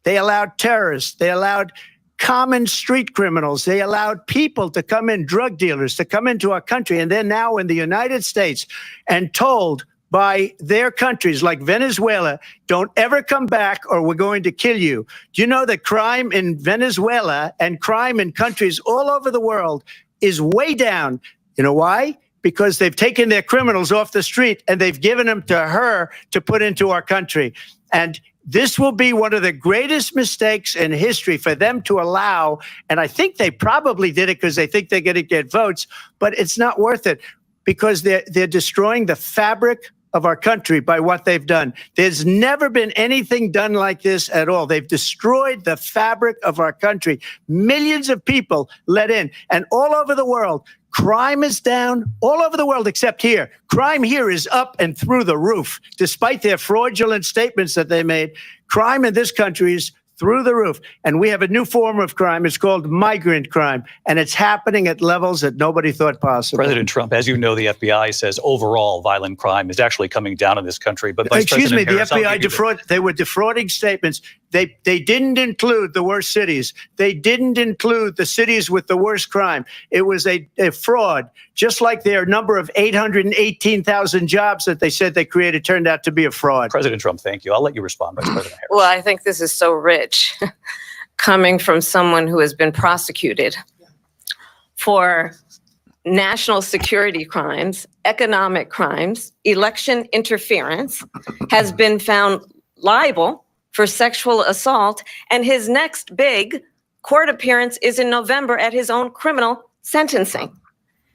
They allowed terrorists. They allowed common street criminals. They allowed people to come in, drug dealers, to come into our country. And they're now in the United States and told by their countries like Venezuela, don't ever come back or we're going to kill you. Do you know that crime in Venezuela and crime in countries all over the world is way down? You know why? Because they've taken their criminals off the street and they've given them to her to put into our country. And this will be one of the greatest mistakes in history for them to allow. And I think they probably did it because they think they're going to get votes, but it's not worth it because they're destroying the fabric of our country by what they've done. There's never been anything done like this at all. They've destroyed the fabric of our country. Millions of people let in, and all over the world, crime is down all over the world except here. Crime here is up and through the roof. Despite their fraudulent statements that they made, crime in this country is through the roof. And we have a new form of crime. It's called migrant crime. And it's happening at levels that nobody thought possible. President Trump, as you know, the FBI says overall violent crime is actually coming down in this country. But Vice Excuse me, President the Harris, FBI they were defrauding statements. They didn't include the worst cities. They didn't include the cities with the worst crime. It was a fraud, just like their number of 818,000 jobs that they said they created turned out to be a fraud. President Trump, thank you. I'll let you respond, Vice President Harris. Well, I think this is so rich coming from someone who has been prosecuted for national security crimes, economic crimes, election interference, has been found liable for sexual assault, and his next big court appearance is in November at his own criminal sentencing.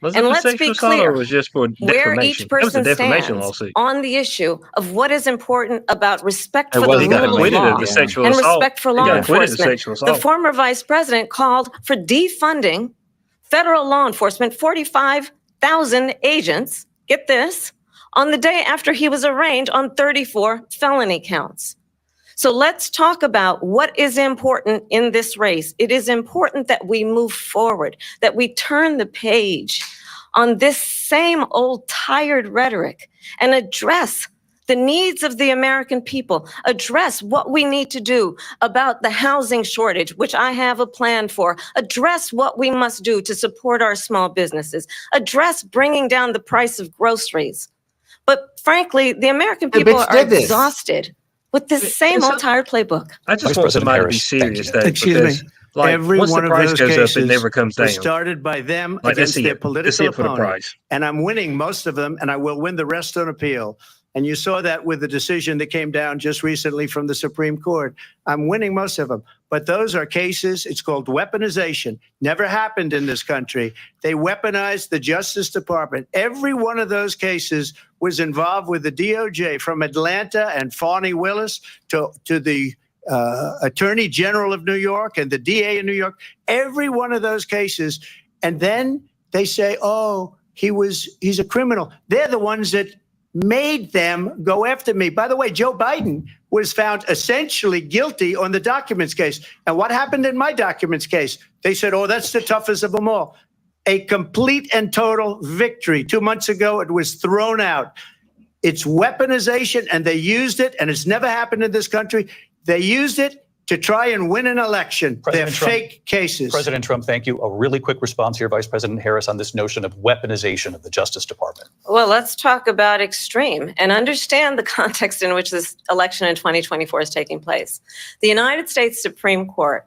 And let's be clear, was just for where each person stands on the issue of what is important about respect for the rule of law and respect for law enforcement. The former vice president called for defunding federal law enforcement, 45,000 agents, get this, on the day after he was arraigned on 34 felony counts. So let's talk about what is important in this race. It is important that we move forward, that we turn the page on this same old tired rhetoric and address the needs of the American people, address what we need to do about the housing shortage, which I have a plan for, address what we must do to support our small businesses, address bringing down the price of groceries. But frankly, the American people are exhausted with this same old tired playbook. I just want somebody to be serious. Excuse me. Like, every once one the price of those goes cases up, it never comes down. was started by them Like, against their political for the opponent. price. And I'm winning most of them, and I will win the rest on appeal. And you saw that with the decision that came down just recently from the Supreme Court. I'm winning most of them. But those are cases, it's called weaponization. Never happened in this country. They weaponized the Justice Department. Every one of those cases was involved with the DOJ, from Atlanta and Fani Willis to the Attorney General of New York and the DA in New York. Every one of those cases. And then they say, oh, he's a criminal. They're the ones that made them go after me. By the way, Joe Biden was found essentially guilty on the documents case. And what happened in my documents case? They said, oh, that's the toughest of them all. A complete and total victory. 2 months ago, it was thrown out. It's weaponization, and they used it, and it's never happened in this country. They used it to try and win an election. They're fake cases. President Trump, thank you. A really quick response here, Vice President Harris, on this notion of weaponization of the Justice Department. Well, let's talk about extreme and understand the context in which this election in 2024 is taking place. The United States Supreme Court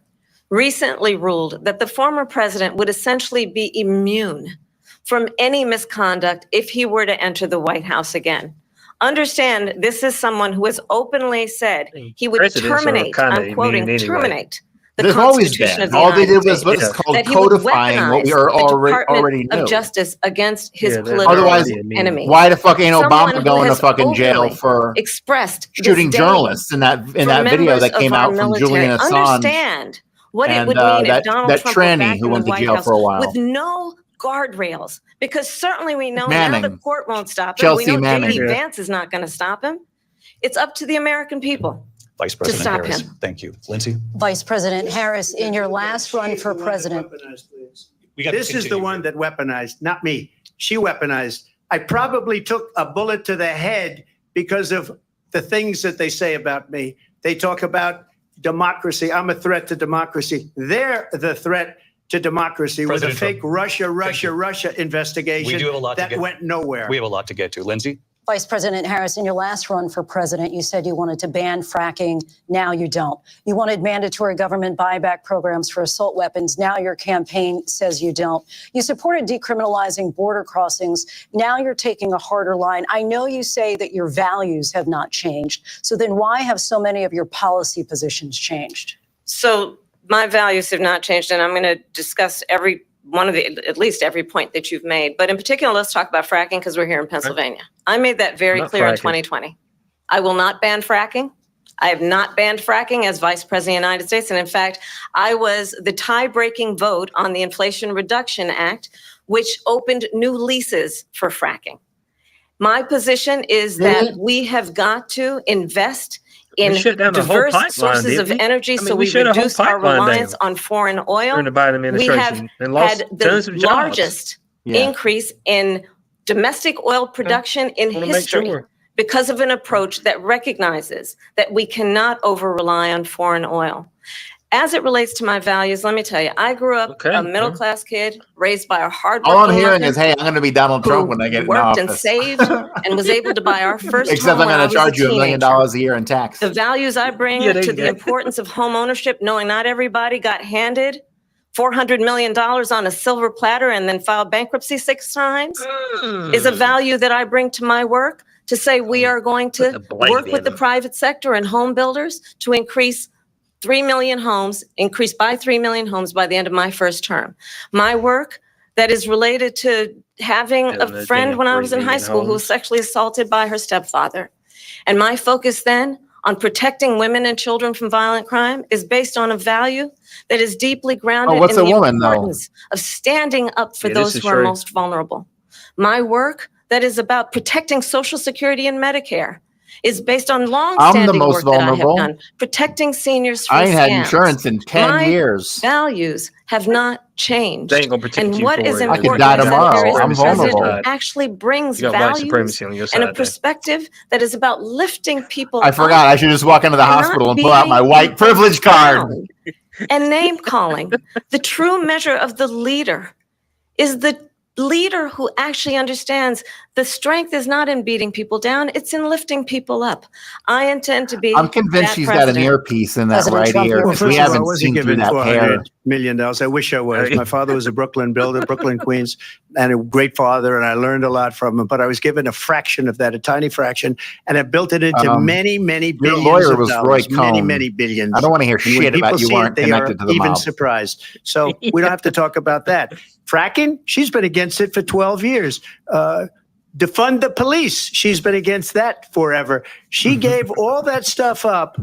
recently ruled that the former president would essentially be immune from any misconduct if he were to enter the White House again. Understand, this is someone who has openly said he would terminate, I'm quoting, terminate the Constitution of the United States. What is called codifying what we are already knew. Of justice against his political enemy. Why the fuck ain't Obama going to fucking jail for shooting journalists in that video that came out from Julian Assange? Understand what it would mean if Donald Trump went back in the White House for a while with no guardrails, because certainly we know Manning. now the court won't stop him. Chelsea We know Manning. J.D. Vance is not going to stop him. It's up to the American people. Vice President stop Harris, him. thank you. Lindsay? Vice President Harris, in your last run for president. This is the one that weaponized, not me. She weaponized. I probably took a bullet to the head because of the things that they say about me. They talk about democracy. I'm a threat to democracy. They're the threat to democracy with a fake Russia investigation that went nowhere. We have a lot to get to. Lindsay? Vice President Harris, in your last run for president, you said you wanted to ban fracking. Now you don't. You wanted mandatory government buyback programs for assault weapons. Now your campaign says you don't. You supported decriminalizing border crossings. Now you're taking a harder line. I know you say that your values have not changed. So then why have so many of your policy positions changed? So my values have not changed, and I'm going to discuss every at least every point that you've made. But in particular, let's talk about fracking because we're here in Pennsylvania. I made that very clear in 2020. I will not ban fracking. I have not banned fracking as Vice President of the United States. And in fact, I was the tie-breaking vote on the Inflation Reduction Act, which opened new leases for fracking. My position is that we have got to invest in diverse sources of energy so we reduce our reliance on foreign oil. We have had the largest increase in domestic oil production in history because of an approach that recognizes that we cannot over-rely on foreign oil. As it relates to my values, let me tell you, I grew up a middle-class kid raised by a hardworking All I'm hearing is, hey, I'm going to be Donald Trump when I get in office. Worked and saved and was able to buy our first Except home I'm going to charge you $1 million teenager. a year in tax. The values I bring to the importance of home ownership, knowing not everybody got handed $400 million on a silver platter and then filed bankruptcy 6 times, is a value that I bring to my work, to say we are going to work with the private sector and home builders to increase 3 million homes, increase by 3 million homes by the end of my first term. My work that is related to having a friend when I was in high school who was sexually assaulted by her stepfather. And my focus then on protecting women and children from violent crime is based on a value that is deeply grounded in the importance of standing up for those who are most vulnerable. My work that is about protecting Social Security and Medicare is based on long-standing work that I have done, protecting seniors from scams. I ain't had insurance in 10 years. Values have not changed. They ain't gonna protect and you what for is it. important I could die is tomorrow. that I'm vulnerable. actually brings You got white values supremacy on your and a side. perspective that is about lifting people I forgot. I should just walk into the hospital and pull out my white privilege card. And name calling. The true measure of the leader is the leader who actually understands the strength is not in beating people down, it's in lifting people up. I intend to be. I'm convinced she's got an earpiece in that right here. Well, We haven't seen through given that hair. $400 million. I wish I was. My father was a Brooklyn builder, Brooklyn, Queens, and a great father, and I learned a lot from him. But I was given a fraction of that, a tiny fraction, and I built it into many, many billions your lawyer of was dollars. Roy Cohn. Many, many billions. I don't want to hear shit about you weren't connected to the even mob. surprised. So we don't have to talk about that. Fracking, she's been against it for 12 years. Defund the police, she's been against that forever. She gave all that stuff up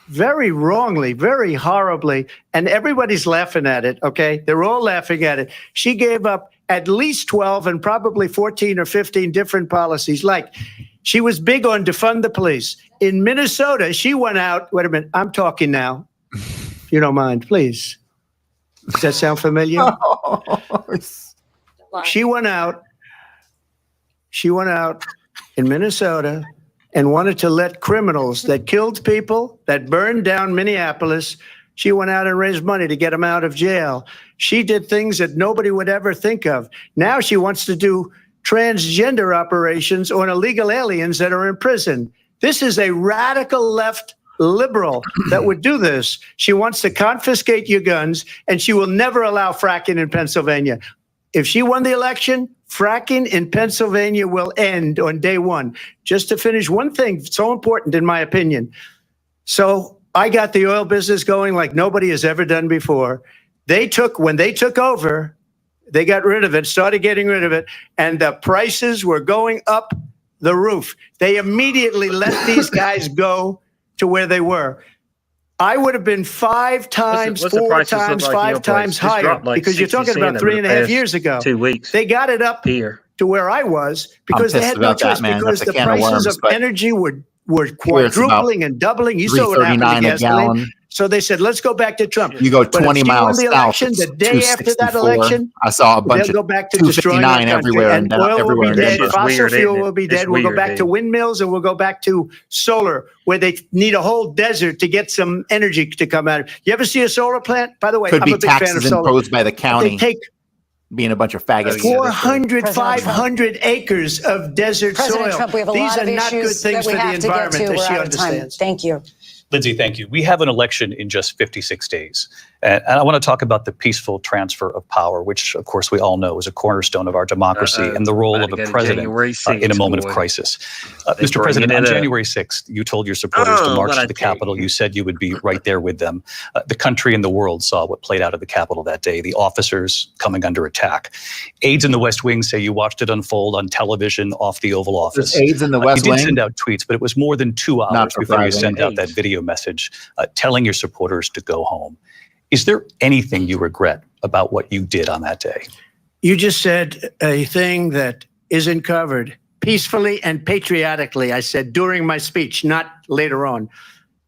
very wrongly, very horribly, and everybody's laughing at it, okay? They're all laughing at it. She gave up at least 12 and probably 14 or 15 different policies. Like, she was big on defund the police. In Minnesota, she went out, wait a minute, I'm talking now, if you don't mind, please. Does that sound familiar? She went out in Minnesota and wanted to let criminals that killed people, that burned down Minneapolis, she went out and raised money to get them out of jail. She did things that nobody would ever think of. Now she wants to do transgender operations on illegal aliens that are in prison. This is a radical left liberal that would do this. She wants to confiscate your guns, and she will never allow fracking in Pennsylvania. If she won the election, fracking in Pennsylvania will end on day one. Just to finish, one thing so important in my opinion. So I got the oil business going like nobody has ever done before. When they took over, they got rid of it, started getting rid of it, and the prices were going up the roof. They immediately let these guys go to where they were. I would have been 5 times, 4 times, 5 times higher because you're talking about 3.5 years ago. 2 weeks. They got it up here to where I was because they had no choice because the prices of energy were quadrupling and doubling. You saw what happened to gasoline. So they said, let's go back to Trump. You go 20 miles the south, election, the day after that election, I saw a bunch they'll of go back to destroying our 259 country. everywhere. And oil will be dead, fossil fuel will be dead. We'll go back to dude. windmills and we'll go back to solar, where they need a whole desert to get some energy to come out. You ever see a solar plant? By the way, Could I'm be a big fan of taxes solar. imposed by the county. They take being a bunch of faggots. 400, 500 acres of desert President soil. Trump, we have a These lot are of not good issues things that we for the have to get environment to. that We're she out of time. understands. Thank you. Lindsay, thank you. We have an election in just 56 days. And I want to talk about the peaceful transfer of power, which, of course, we all know is a cornerstone of our democracy and the role of a president in a moment of crisis. Mr. President, on January 6th, you told your supporters to march to the Capitol. You said you would be right there with them. The country and the world saw what played out at the Capitol that day, the officers coming under attack. Aides in the West Wing say you watched it unfold on television off the Oval Office. Aides in the West Wing? You did send out tweets, but it was more than 2 hours before you sent out that video message telling your supporters to go home. Is there anything you regret about what you did on that day? You just said a thing that isn't covered. Peacefully and patriotically, I said during my speech, not later on.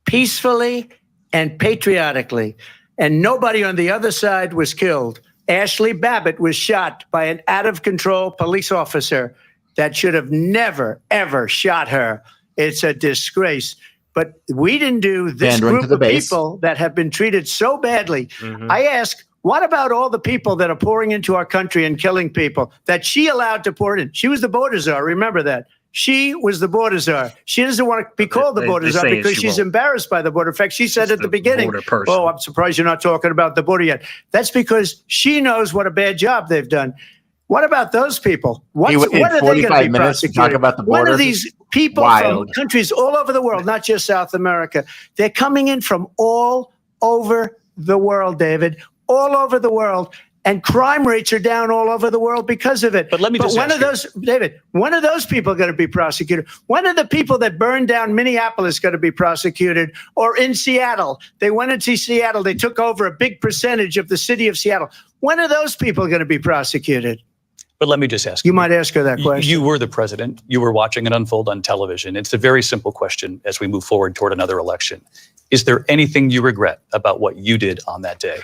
Peacefully and patriotically. And nobody on the other side was killed. Ashley Babbitt was shot by an out-of-control police officer that should have never, ever shot her. It's a disgrace. But we didn't do this group of people that have been treated so badly. I ask, what about all the people that are pouring into our country and killing people that she allowed to pour in? She was the border czar. Remember that. She was the border czar. She doesn't want to be called the border czar because she's embarrassed by the border. In fact, she said at the beginning, oh, I'm surprised you're not talking about the border yet. That's because she knows what a bad job they've done. What about those people? What are they going to be prosecuted? Talk about the border. One of these people from countries all over the world, not just South America, they're coming in from all over the world, David, all over the world. And crime rates are down all over the world because of it. But let me just one of those, David, one of those people are going to be prosecuted. One of the people that burned down Minneapolis is going to be prosecuted. Or in Seattle, they went into Seattle. They took over a big percentage of the city of Seattle. When are those people going to be prosecuted? But let me just ask you. You might ask her that question. You were the president. You were watching it unfold on television. It's a very simple question as we move forward toward another election. Is there anything you regret about what you did on that day?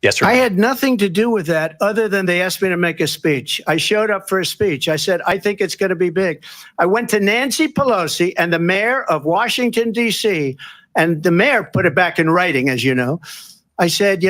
Yes or no? I had nothing to do with that other than they asked me to make a speech. I showed up for a speech. I said, I think it's going to be big. I went to Nancy Pelosi and the mayor of Washington, D.C., and the mayor put it back in writing, as you know. I said,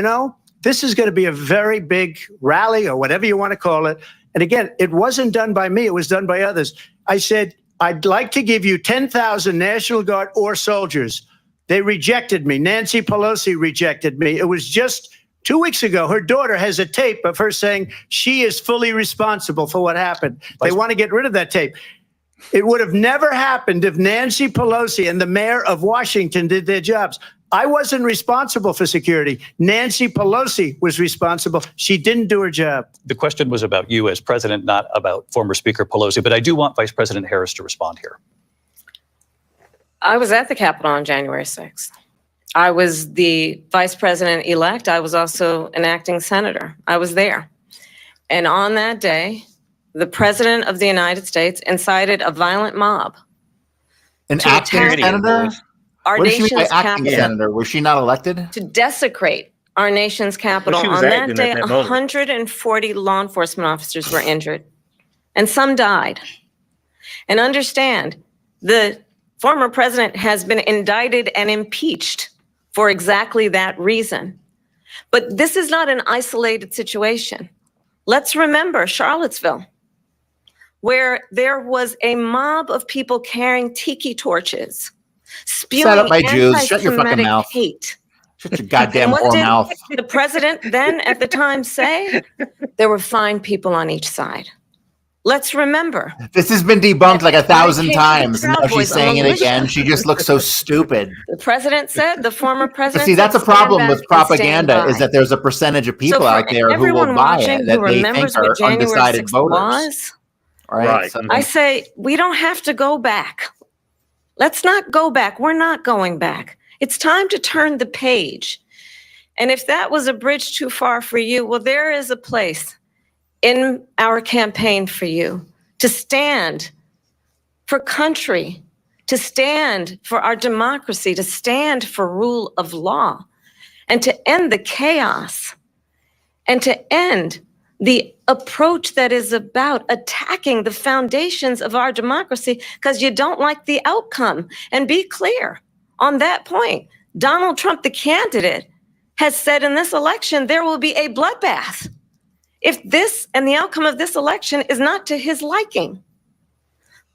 this is going to be a very big rally or whatever you want to call it. And again, it wasn't done by me. It was done by others. I said, I'd like to give you 10,000 National Guard or soldiers. They rejected me. Nancy Pelosi rejected me. It was just 2 weeks ago. Her daughter has a tape of her saying she is fully responsible for what happened. They want to get rid of that tape. It would have never happened if Nancy Pelosi and the mayor of Washington did their jobs. I wasn't responsible for security. Nancy Pelosi was responsible. She didn't do her job. The question was about you as president, not about former Speaker Pelosi. But I do want Vice President Harris to respond here. I was at the Capitol on January 6th. I was the vice president-elect. I was also an acting senator. I was there. And on that day, the president of the United States incited a violent mob. An acting senator? Our nation's acting senator? Was she not elected? To desecrate our nation's capital. On that day, 140 law enforcement officers were injured, and some died. And understand, the former president has been indicted and impeached for exactly that reason. But this is not an isolated situation. Let's remember Charlottesville, where there was a mob of people carrying tiki torches, spewing anti-Semitic hate. Shut your goddamn whore mouth. The president then at the time say? There were fine people on each side. Let's remember. This has been debunked like 1,000 times. And now she's saying it again. She just looks so stupid. The president said, the former president. See, that's a problem with propaganda, is that there's a percentage of people out there who will buy it that they think are undecided voters. Right. So, I say, we don't have to go back. Let's not go back. We're not going back. It's time to turn the page. And if that was a bridge too far for you, well, there is a place in our campaign for you to stand for country, to stand for our democracy, to stand for rule of law, and to end the chaos, and to end the approach that is about attacking the foundations of our democracy because you don't like the outcome. And be clear on that point. Donald Trump, the candidate, has said in this election there will be a bloodbath if this and the outcome of this election is not to his liking.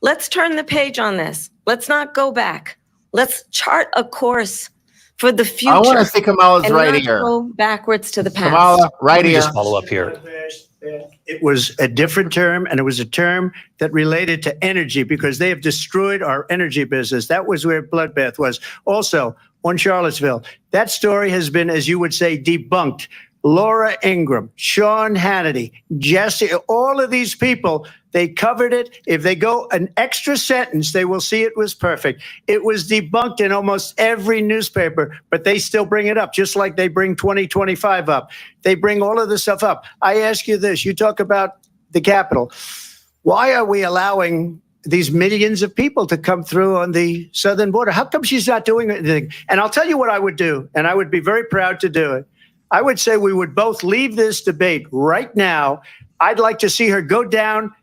Let's turn the page on this. Let's not go back. Let's chart a course for the future. I want to see Kamala's and right not here. go backwards to the past. Kamala, right Let me here. just follow up here. It was a different term, and it was a term that related to energy because they have destroyed our energy business. That was where bloodbath was. Also, on Charlottesville, that story has been, as you would say, debunked. Laura Ingraham, Sean Hannity, Jesse, all of these people, they covered it. If they go an extra sentence, they will see it was perfect. It was debunked in almost every newspaper, but they still bring it up, just like they bring 2025 up. They bring all of this stuff up. I ask you this, you talk about the Capitol. Why are we allowing these millions of people to come through on the southern border? How come she's not doing anything? And I'll tell you what I would do, and I would be very proud to do it. I would say we would both leave this debate right now. I'd like to see her go down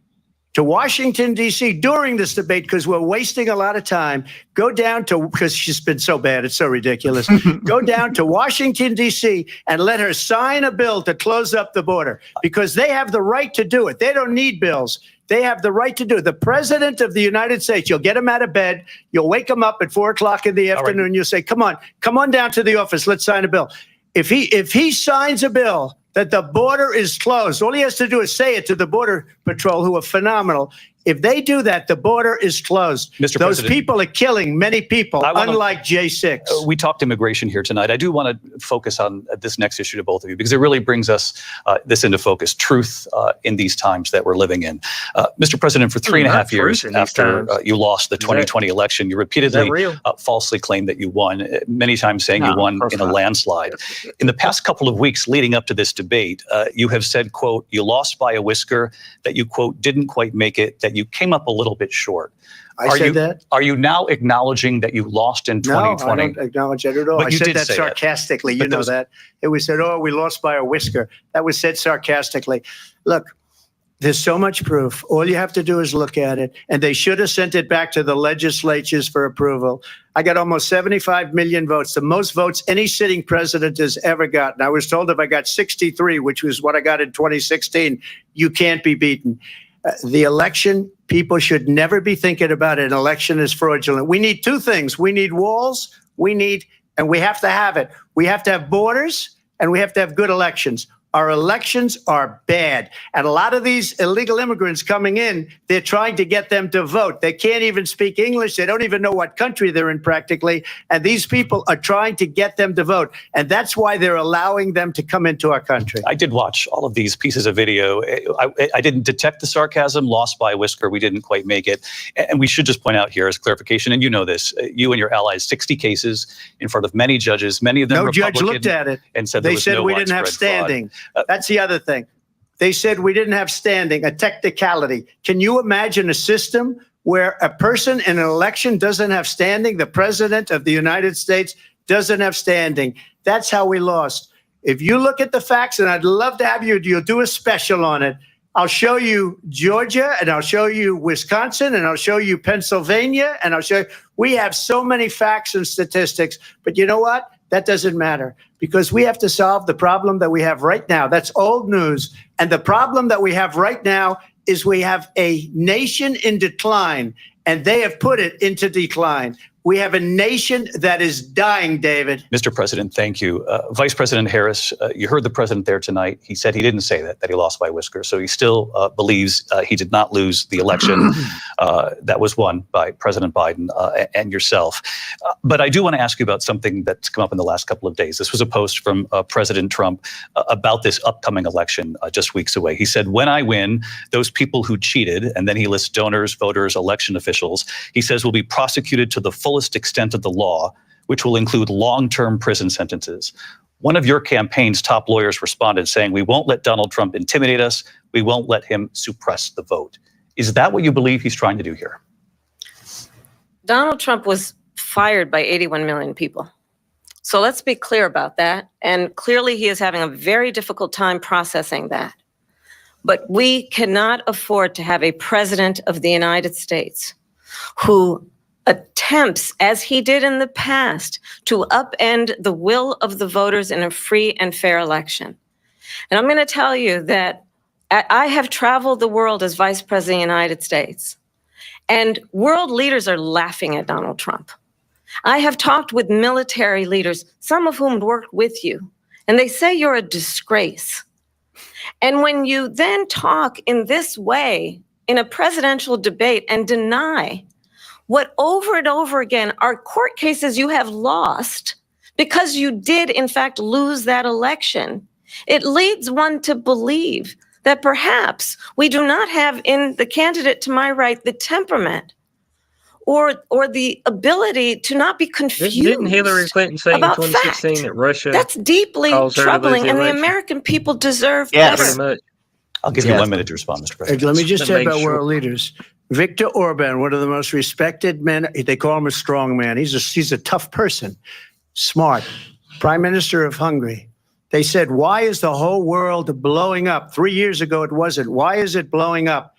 to Washington, D.C. during this debate because we're wasting a lot of time. Go down to, because she's been so bad, it's so ridiculous. Go down to Washington, D.C. and let her sign a bill to close up the border because they have the right to do it. They don't need bills. They have the right to do it. The president of the United States, you'll get him out of bed. You'll wake him up at 4 o'clock in the afternoon. Right. You'll say, come on down to the office. Let's sign a bill. If he signs a bill that the border is closed, all he has to do is say it to the Border Patrol, who are phenomenal. If they do that, the border is closed. Mr. Those President, people are killing many people, unlike J6. We talked immigration here tonight. I do want to focus on this next issue to both of you because it really brings us this into focus, truth in these times that we're living in. Mr. President, for 3.5 years after you lost the 2020 election, you repeatedly falsely claimed that you won, many times saying you won in a landslide. In the past couple of weeks leading up to this debate, you have said, quote, you lost by a whisker, that you, quote, didn't quite make it, that you came up a little bit short. I said that? Are you now acknowledging that you lost in 2020? No, I don't acknowledge that at all. I said that sarcastically. You know that. It was said, oh, we lost by a whisker. That was said sarcastically. Look, there's so much proof. All you have to do is look at it. And they should have sent it back to the legislatures for approval. I got almost 75 million votes, the most votes any sitting president has ever gotten. I was told if I got 63, which was what I got in 2016, you can't be beaten. The election, people should never be thinking about an election as fraudulent. We need two things. We need walls, and we have to have it. We have to have borders, and we have to have good elections. Our elections are bad. And a lot of these illegal immigrants coming in, they're trying to get them to vote. They can't even speak English. They don't even know what country they're in practically. And these people are trying to get them to vote. And that's why they're allowing them to come into our country. I did watch all of these pieces of video. I didn't detect the sarcasm, lost by a whisker. We didn't quite make it. And we should just point out here as clarification, and you know this, you and your allies, 60 cases in front of many judges, many of them Republican. No judge looked at it. And said they said we didn't have standing. That's the other thing. They said we didn't have standing, a technicality. Can you imagine a system where a person in an election doesn't have standing? The president of the United States doesn't have standing. That's how we lost. If you look at the facts, and I'd love to have you'll do a special on it. I'll show you Georgia, and I'll show you Wisconsin, and I'll show you Pennsylvania, and I'll show you. We have so many facts and statistics, but you know what? That doesn't matter because we have to solve the problem that we have right now. That's old news. And the problem that we have right now is we have a nation in decline, and they have put it into decline. We have a nation that is dying, David. Mr. President, thank you. Vice President Harris, you heard the president there tonight. He said he didn't say that he lost by a whisker. So he still believes he did not lose the election that was won by President Biden and yourself. But I do want to ask you about something that's come up in the last couple of days. This was a post from President Trump about this upcoming election just weeks away. He said, when I win, those people who cheated, and then he lists donors, voters, election officials, he says will be prosecuted to the fullest extent of the law, which will include long-term prison sentences. One of your campaign's top lawyers responded saying, we won't let Donald Trump intimidate us. We won't let him suppress the vote. Is that what you believe he's trying to do here? Donald Trump was fired by 81 million people. So let's be clear about that. And clearly he is having a very difficult time processing that. But we cannot afford to have a president of the United States who attempts, as he did in the past, to upend the will of the voters in a free and fair election. And I'm going to tell you that I have traveled the world as vice president of the United States, and world leaders are laughing at Donald Trump. I have talked with military leaders, some of whom worked with you, and they say you're a disgrace. And when you then talk in this way in a presidential debate and deny what over and over again are court cases you have lost because you did in fact lose that election, it leads one to believe that perhaps we do not have in the candidate to my right the temperament or the ability to not be confused Didn't Hillary Clinton say in about 2016 fact. that Russia That's deeply caused her to lose troubling, the and the election? American people deserve Yes. Pretty better. much. I'll give you Yes. 1 minute to respond, Mr. President. Let me just To say make about sure. world leaders. Viktor Orban, one of the most respected men, they call him a strong man. He's a tough person, smart, Prime Minister of Hungary. They said, why is the whole world blowing up? 3 years ago, it wasn't. Why is it blowing up?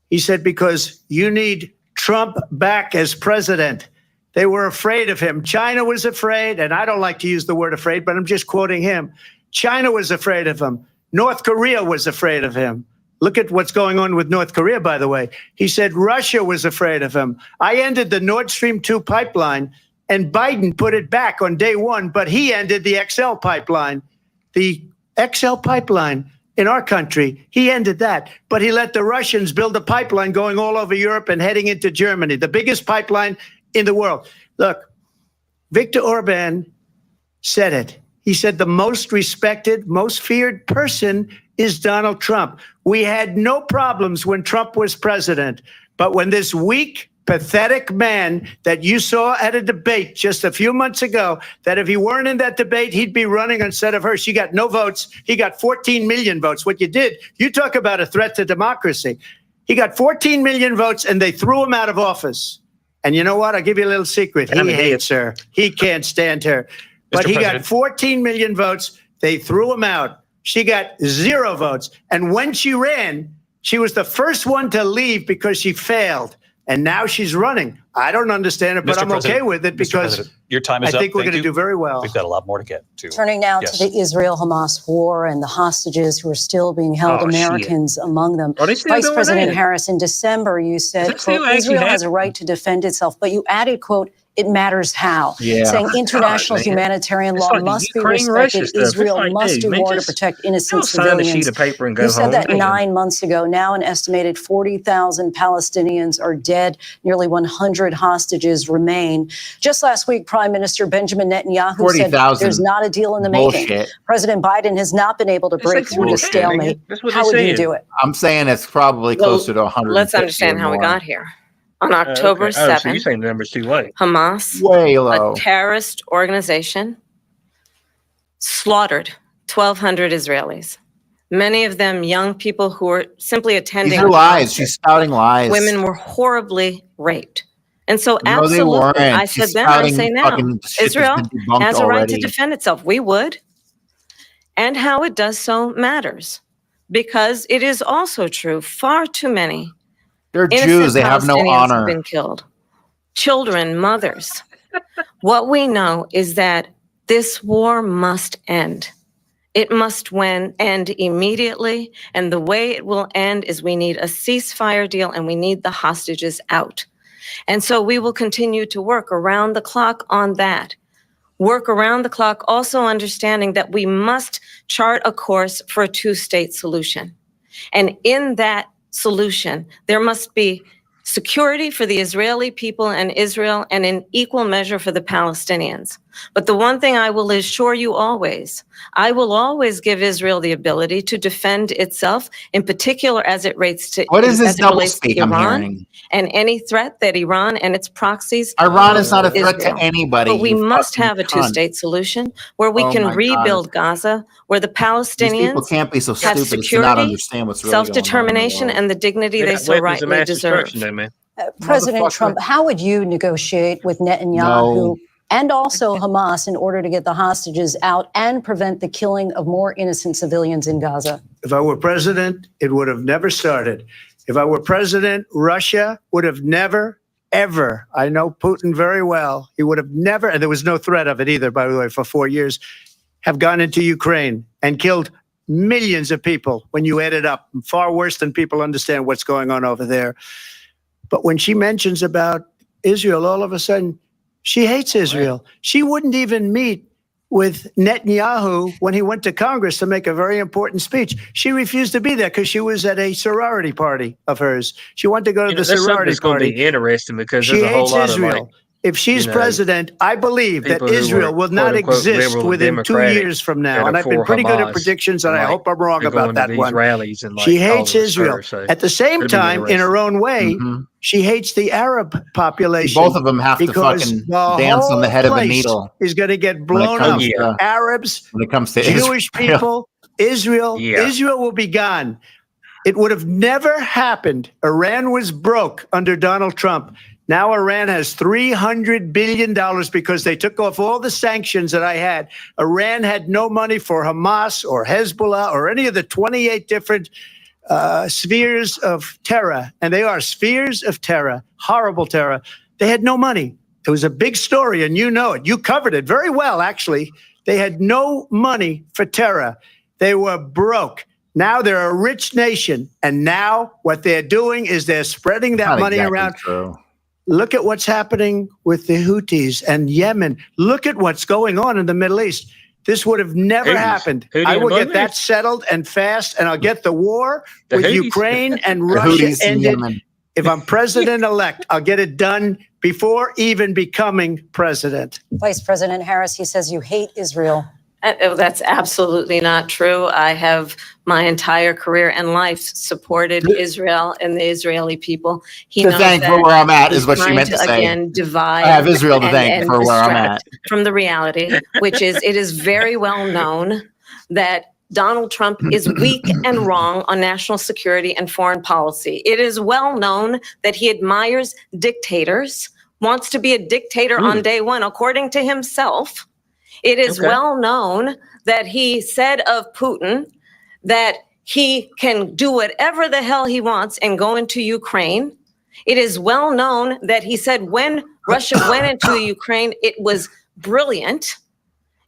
He said, because you need Trump back as president. They were afraid of him. China was afraid, and I don't like to use the word afraid, but I'm just quoting him. China was afraid of him. North Korea was afraid of him. Look at what's going on with North Korea, by the way. He said Russia was afraid of him. I ended the Nord Stream 2 pipeline, and Biden put it back on day one, but he ended the XL pipeline. The XL pipeline in our country, he ended that. But he let the Russians build a pipeline going all over Europe and heading into Germany, the biggest pipeline in the world. Look, Viktor Orban said it. He said the most respected, most feared person is Donald Trump. We had no problems when Trump was president. But when this weak, pathetic man that you saw at a debate just a few months ago, that if he weren't in that debate, he'd be running instead of her. She got no votes. He got 14 million votes. What you did, you talk about a threat to democracy. He got 14 million votes and they threw him out of office. And you know what? I'll give you a little secret. He hates her. He can't stand her. But he got 14 million votes. They threw him out. She got 0 votes. And when she ran, she was the first one to leave because she failed. And now she's running. I don't understand it, but I'm okay with it because your time I is up. think we're Thank going to you. do very well. We've got a lot more to get to. Turning now Yes. to the Israel-Hamas war and the hostages who are still being held, Oh, shit. Americans among them. Are they still Vice doing President that? Harris, in December, you Is said, that still quote, actually Israel has a happening? right to defend itself, but you added, quote, it matters how, Yeah. saying international man. humanitarian It's law like the must be Ukraine-Russia respected. stuff. It's Israel like, must dude, do man, more to just protect innocent don't sign a sheet civilians. of paper and go You said home. that Damn. 9 months ago. Now an estimated 40,000 Palestinians are dead. Nearly 100 hostages remain. Just last week, Prime Minister Benjamin Netanyahu said 40,000. there's not a deal in the Bullshit. making. President Biden has not been able to They say break through the 40K, stalemate. man. That's what How they would you said. do it? I'm saying it's probably Well, closer to 100. let's understand how we got here. On October Okay. Oh, so you're 7th, saying the number's too late. Hamas, Way low. a terrorist organization, slaughtered 1,200 Israelis. Many of them young people who were simply attending. These are lies. She's spouting lies. Women were horribly raped. And so No, they absolutely, weren't. I She's said then, I spouting say now, fucking shit that's Israel been debunked has a right to already. defend itself. We would. And how it does so matters. Because it is also true, far too many They're innocent Jews. They have no Palestinians have honor. been killed. Children, mothers. What we know is that this war must end. It must end immediately. And the way it will end is we need a ceasefire deal and we need the hostages out. And so we will continue to work around the clock on that. Work around the clock, also understanding that we must chart a course for a two-state solution. And in that solution, there must be security for the Israeli people and Israel, and in equal measure for the Palestinians. But the one thing I will assure you always, I will always give Israel the ability to defend itself, in particular as it relates to What is this relates to doublespeak I'm Iran hearing? and any threat that Iran and its proxies. Iran is not a threat Israel. to anybody. But we you must fucking have a cunt. two-state solution where we Oh can my God. rebuild Gaza, where the These people Palestinians can't be so have stupid as to not security, understand what's really going on. self-determination, and the dignity They they got so weapons of rightly mass deserve. destruction, though, man. President Motherfucker. Trump, how would you negotiate with Netanyahu No. and also Hamas in order to get the hostages out and prevent the killing of more innocent civilians in Gaza? If I were president, it would have never started. If I were president, Russia would have never, ever, I know Putin very well, he would have never, and there was no threat of it either, by the way, for 4 years, have gone into Ukraine and killed millions of people when you add it up, far worse than people understand what's going on over there. But when she mentions about Israel, all of a sudden, She hates Israel. She wouldn't even meet with Netanyahu when he went to Congress to make a very important speech. She refused to be there because she was at a sorority party of hers. She wanted to go to the That's something sorority that's going to party. be interesting because She there's a whole hates lot Israel. of If she's president, I believe that people who Israel were, will not quote, unquote, exist liberal and within 2 democratic years from that now. are And I've been for pretty good at Hamas, predictions, and I like, hope I'm wrong they're about going to that these one. rallies and like She calling hates us Israel. her, so At the same it'll be time, in her interesting. own way, she hates the Arab population. Both of them have to because fucking the dance on the whole head of a place needle is going to get when it blown up. comes to Arabs, when it comes to Jewish Israel. people, Israel. Yeah. Israel will be gone. It would have never happened. Iran was broke under Donald Trump. Now Iran has $300 billion because they took off all the sanctions that I had. Iran had no money for Hamas or Hezbollah or any of the 28 different spheres of terror. And they are spheres of terror, horrible terror. They had no money. It was a big story, and you know it. You covered it very well, actually. They had no money for terror. They were broke. Now they're a rich nation. And now what they're doing is they're spreading that Not money exactly around. true. Look at what's happening with the Houthis and Yemen. Look at what's going on in the Middle East. This would have never Houthis. happened. Houthi I and will get Bangladesh. that settled and fast, and I'll get the war The with Houthis. Ukraine and The Russia Houthis in ended. Yemen. If I'm president-elect, I'll get it done before even becoming president. Vice President Harris, he says you hate Israel. That's absolutely not true. I have my entire career and life supported Israel and the Israeli people. He To knows thank that for where I'm at he's is what she trying meant to say. again divide. I have Israel to thank and for where I'm at. distract from the reality, which is it is very well known that Donald Trump is weak and wrong on national security and foreign policy. It is well known that he admires dictators, wants to be a dictator on day one, according to himself. It is well known that he said of Putin that he can do whatever the hell he wants and go into Ukraine. It is well known that he said when Russia went into Ukraine, it was brilliant.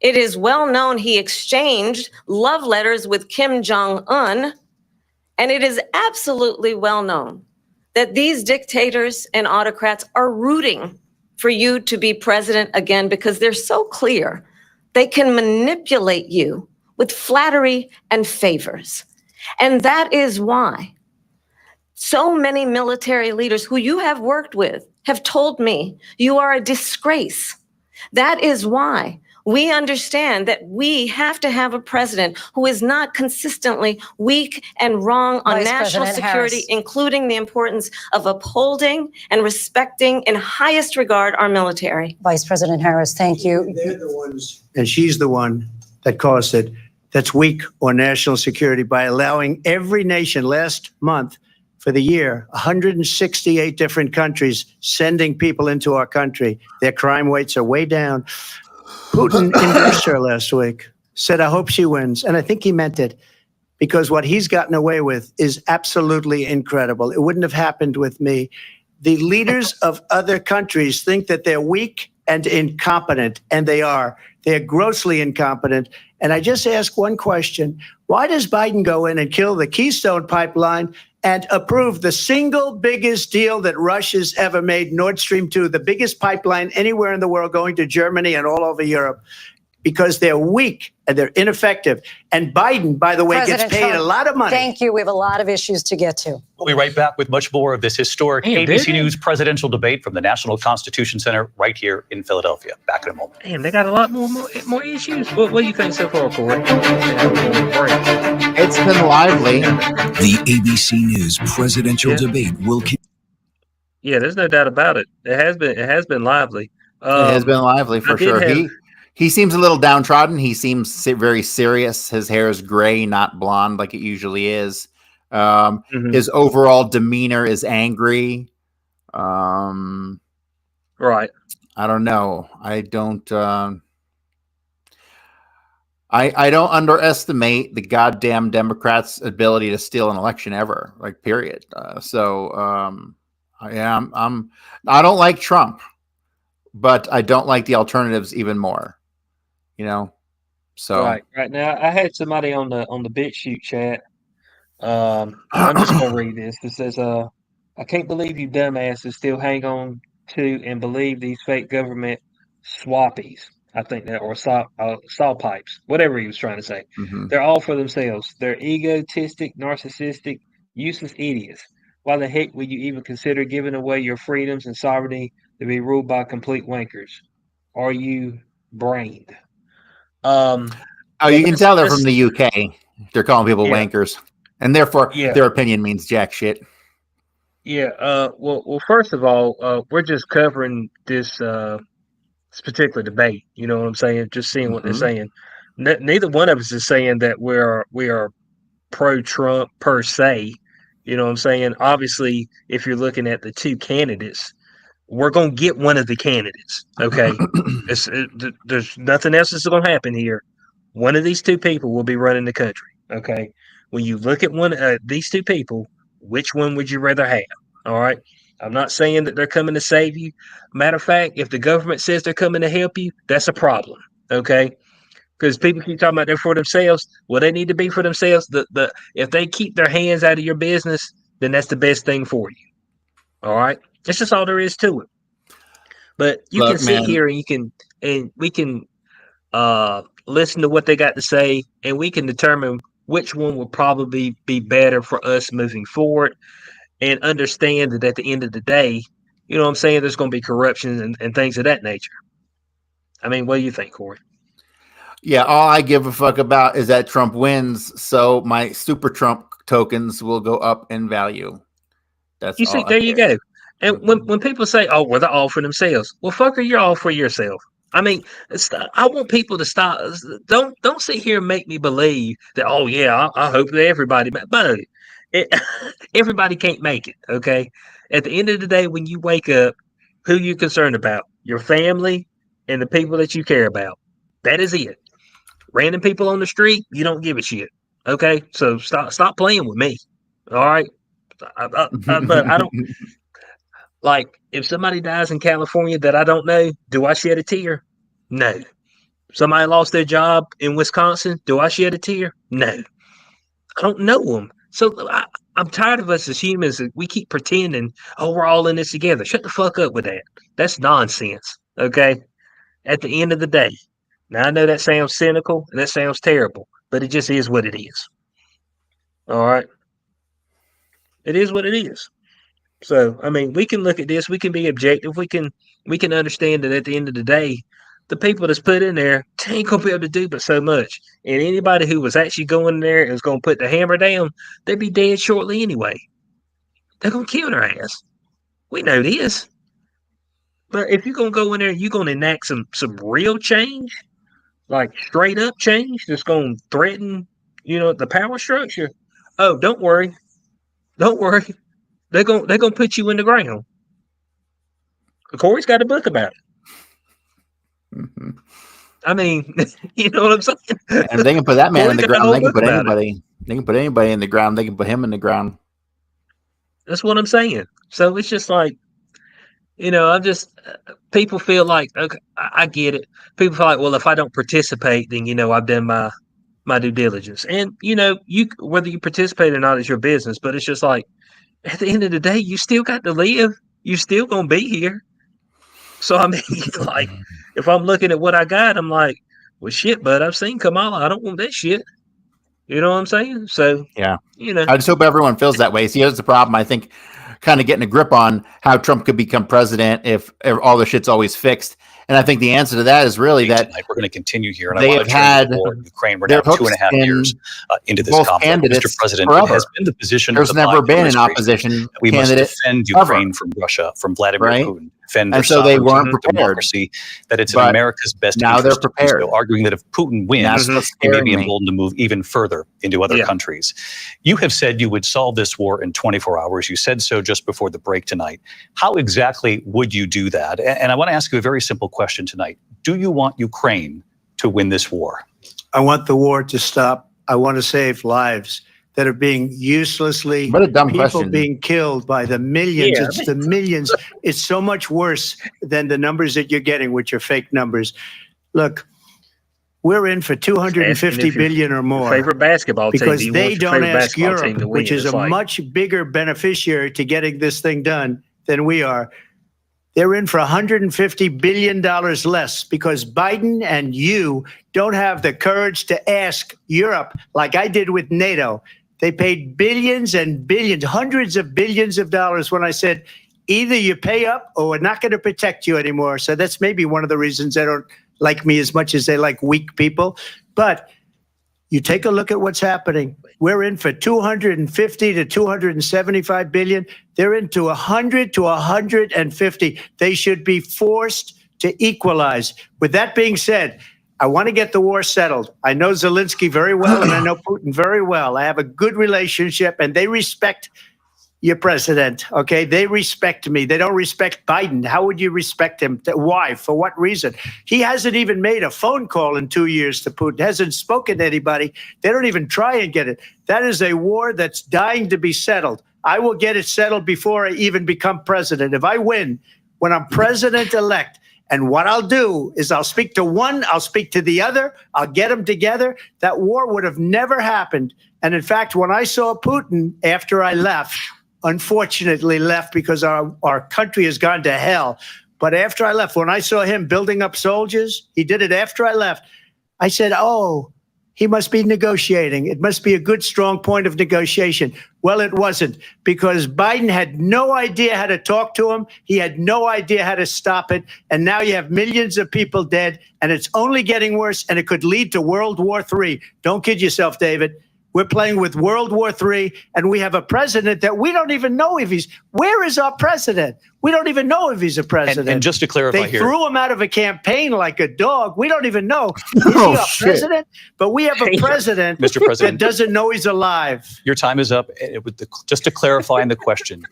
It is well known he exchanged love letters with Kim Jong-un. And it is absolutely well known that these dictators and autocrats are rooting for you to be president again because they're so clear. They can manipulate you with flattery and favors. And that is why so many military leaders who you have worked with have told me you are a disgrace. That is why we understand that we have to have a president who is not consistently weak and wrong on Vice national President security, Harris. including the importance of upholding and respecting in highest regard our military. Vice President Harris, thank you. They're the ones, and she's the one that caused it, that's weak on national security by allowing every nation last month for the year, 168 different countries sending people into our country. Their crime rates are way down. Putin endorsed her last week, said, I hope she wins. And I think he meant it because what he's gotten away with is absolutely incredible. It wouldn't have happened with me. The leaders of other countries think that they're weak and incompetent, and they are. They're grossly incompetent. And I just ask one question. Why does Biden go in and kill the Keystone Pipeline and approve the single biggest deal that Russia's ever made, Nord Stream 2, the biggest pipeline anywhere in the world going to Germany and all over Europe? Because they're weak and they're ineffective. And Biden, by the way, President gets paid Trump, a lot of money. Thank you. We have a lot of issues to get to. We'll be right back with much more of this historic Damn, ABC did they? News presidential debate from the National Constitution Center right here in Philadelphia. Back in a moment. Damn, they got a lot more issues. What do you think so far, Corey? It's been lively. The ABC News presidential debate will continue. Yeah, there's no doubt about it. It has been lively. It has been lively I for did sure. have- He seems a little downtrodden. He seems very serious. His hair is gray, not blonde like it usually is. His overall demeanor is angry. Right. I don't know. I don't underestimate the goddamn Democrats' ability to steal an election ever. Like, period. I don't like Trump, but I don't like the alternatives even more. So Right now, I had somebody on the BitChute chat. I'm just gonna read this. It says, "I can't believe you dumbasses still hang on to and believe these fake government swappies. I think that, or saw pipes, whatever he was trying to say. Mhm. They're all for themselves. They're egotistic, narcissistic, useless idiots. Why the heck would you even consider giving away your freedoms and sovereignty to be ruled by complete wankers? Are you brained? Um, Oh, well, you can tell they're from the UK. They're calling people yeah, wankers, and therefore yeah, their opinion means jack shit. yeah. Well. First of all, we're just covering this particular debate. You know what I'm saying? Just seeing what they're Mhm. saying. Neither one of us is saying that we are pro Trump per se. You know what I'm saying? Obviously, if you're looking at the two candidates, we're gonna get one of the candidates. Okay, there's nothing else that's gonna happen here. One of these two people will be running the country. Okay, when you look at one these two people, which one would you rather have? All right. I'm not saying that they're coming to save you. Matter of fact, if the government says they're coming to help you, that's a problem. Okay, because people keep talking about they're for themselves. Well, they need to be for themselves. The if they keep their hands out of your business, then that's the best thing for you. All right, that's just all there is to it. But you can Look, sit man. here and we can listen to what they got to say, and we can determine which one will probably be better for us moving forward, and understand that at the end of the day, you know what I'm saying, there's going to be corruption and things of that nature. I mean, what do you think, Corey? Yeah, all I give a fuck about is that Trump wins, so my super Trump tokens will go up in value. That's You see, all I there you care. go. And when people say, "Oh, well, they're all for themselves," well, fucker, you're all for yourself. I mean, I want people to stop. Don't sit here and make me believe that. Oh yeah, I hope that everybody, but it, everybody can't make it. Okay. At the end of the day, when you wake up, who you concerned about? Your family and the people that you care about. That is it. Random people on the street, you don't give a shit. Okay, so stop playing with me. All right. But I don't like if somebody dies in California that I don't know. Do I shed a tear? No. Somebody lost their job in Wisconsin. Do I shed a tear? No. I don't know them. So I'm tired of us as humans. We keep pretending, oh, we're all in this together. Shut the fuck up with that. That's nonsense. Okay. At the end of the day, now I know that sounds cynical and that sounds terrible, but it just is what it is. All right. It is what it is. So I mean, we can look at this. We can be objective. We can understand that at the end of the day, the people that's put in there ain't gonna be able to do but so much. And anybody who was actually going there and was gonna put the hammer down, they'd be dead shortly anyway. They're gonna kill their ass. We know this. But if you're gonna go in there, you're gonna enact some real change, like straight up change, that's gonna threaten, the power structure. Oh, don't worry, don't worry. They're gonna put you in the ground. Corey's got a book about it. Mhm. I mean, you know what I'm saying? And if they can put that man in Corey's the got a ground, whole they can book put about it. anybody. They can put anybody in the ground. They can put him in the ground. That's what I'm saying. So it's just like, I'm just people feel like, okay, I get it. People feel like, well, if I don't participate, then I've done my due diligence. And you whether you participate or not is your business. But it's just like at the end of the day, you still got to live. You still gonna be here. So I mean, like, if I'm looking at what I got, I'm like, well, shit, bud, I've seen Kamala. I don't want that shit. You know what I'm saying? So, Yeah. you know, I just hope everyone feels that way. See, here's the problem. I think kind of getting a grip on how Trump could become president if all the shit's always fixed. And I think the answer to that is really that tonight. We're going to continue here, and I they want have to turn to had the war in Ukraine. We're their now hooks 2.5 in years into this both conflict. Mr. candidates President, it forever. has been the position of There's the never Biden been an administration opposition that we must candidate defend ever, Ukraine from Russia, from Vladimir right? Putin, defend their And so they sovereignty, weren't prepared. democracy, that it's in But America's best now they're interest to do prepared. so, arguing that if Putin And wins, that's what's he may be scaring me. emboldened to move even further into other Yeah. countries. You have said you would solve this war in 24 hours. You said so just before the break tonight. How exactly would you do that? And I want to ask you a very simple question tonight. Do you want Ukraine to win this war? I want the war to stop. I want to save lives that are being uselessly, What a dumb people question. being killed by the millions. Yeah, It's the millions. It's so much worse than the numbers that you're getting, which are fake numbers. Look, we're in for asking 250 if your billion or more. favorite basketball team. Because Do you they want your don't favorite ask basketball team Europe, to win? which is It's a like, much bigger beneficiary to getting this thing done than we are. they're in for $150 billion less because Biden and you don't have the courage to ask Europe like I did with NATO. They paid billions and billions, hundreds of billions of dollars when I said, either you pay up or we're not going to protect you anymore. So that's maybe one of the reasons they don't like me as much as they like weak people. But you take a look at what's happening. We're in for 250 to 275 billion. They're into 100 to 150. They should be forced to equalize. With that being said, I want to get the war settled. I know Zelensky very well, and I know Putin very well. I have a good relationship, and they respect your president, okay? They respect me. They don't respect Biden. How would you respect him? Why? For what reason? He hasn't even made a phone call in 2 years to Putin, hasn't spoken to anybody. They don't even try and get it. That is a war that's dying to be settled. I will get it settled before I even become president. If I win, when I'm president-elect, and what I'll do is I'll speak to one, I'll speak to the other, I'll get them together. That war would have never happened. And in fact, when I saw Putin after I left, unfortunately left because our country has gone to hell. But after I left, when I saw him building up soldiers, he did it after I left. I said, oh, he must be negotiating. It must be a good, strong point of negotiation. Well, it wasn't, because Biden had no idea how to talk to him. He had no idea how to stop it. And now you have millions of people dead, and it's only getting worse, and it could lead to World War III. Don't kid yourself, David. We're playing with World War III, and we have a president that we don't even know if he's. Where is our president? We don't even know if he's a president. And just to clarify they here, threw him out of a campaign like a dog. We don't even know. Is he our president? But we have a president, Mr. President, that doesn't know he's alive. your time is up. Just to clarify in the question,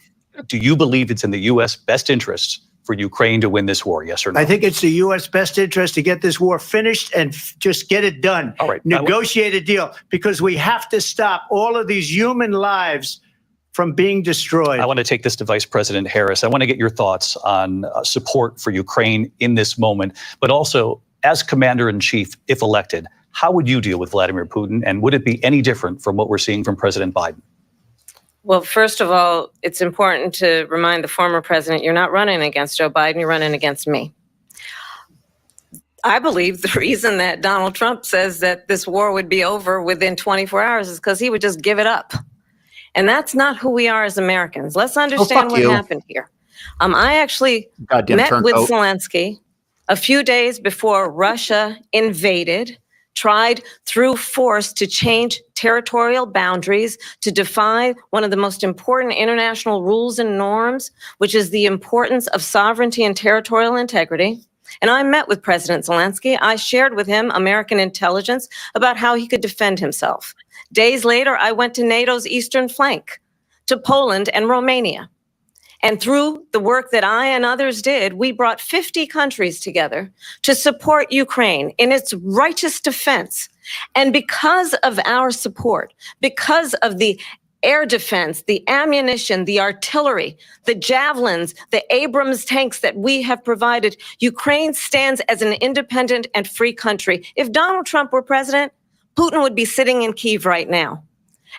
do you believe it's in the U.S. best interest for Ukraine to win this war, yes or no? I think it's the U.S. best interest to get this war finished and just get it done. All right. Negotiate a deal, because we have to stop all of these human lives from being destroyed. I want to take this to Vice President Harris. I want to get your thoughts on support for Ukraine in this moment, but also as Commander-in-Chief, if elected, how would you deal with Vladimir Putin, and would it be any different from what we're seeing from President Biden? Well, first of all, it's important to remind the former president, you're not running against Joe Biden, you're running against me. I believe the reason that Donald Trump says that this war would be over within 24 hours is because he would just give it up. And that's not who we are as Americans. Let's understand what happened here. I actually met with Zelensky a few days before Russia invaded, tried through force to change territorial boundaries, to defy one of the most important international rules and norms, which is the importance of sovereignty and territorial integrity. And I met with President Zelensky. I shared with him American intelligence about how he could defend himself. Days later, I went to NATO's eastern flank, to Poland and Romania. And through the work that I and others did, we brought 50 countries together to support Ukraine in its righteous defense. And because of our support, because of the air defense, the ammunition, the artillery, the javelins, the Abrams tanks that we have provided, Ukraine stands as an independent and free country. If Donald Trump were president, Putin would be sitting in Kyiv right now.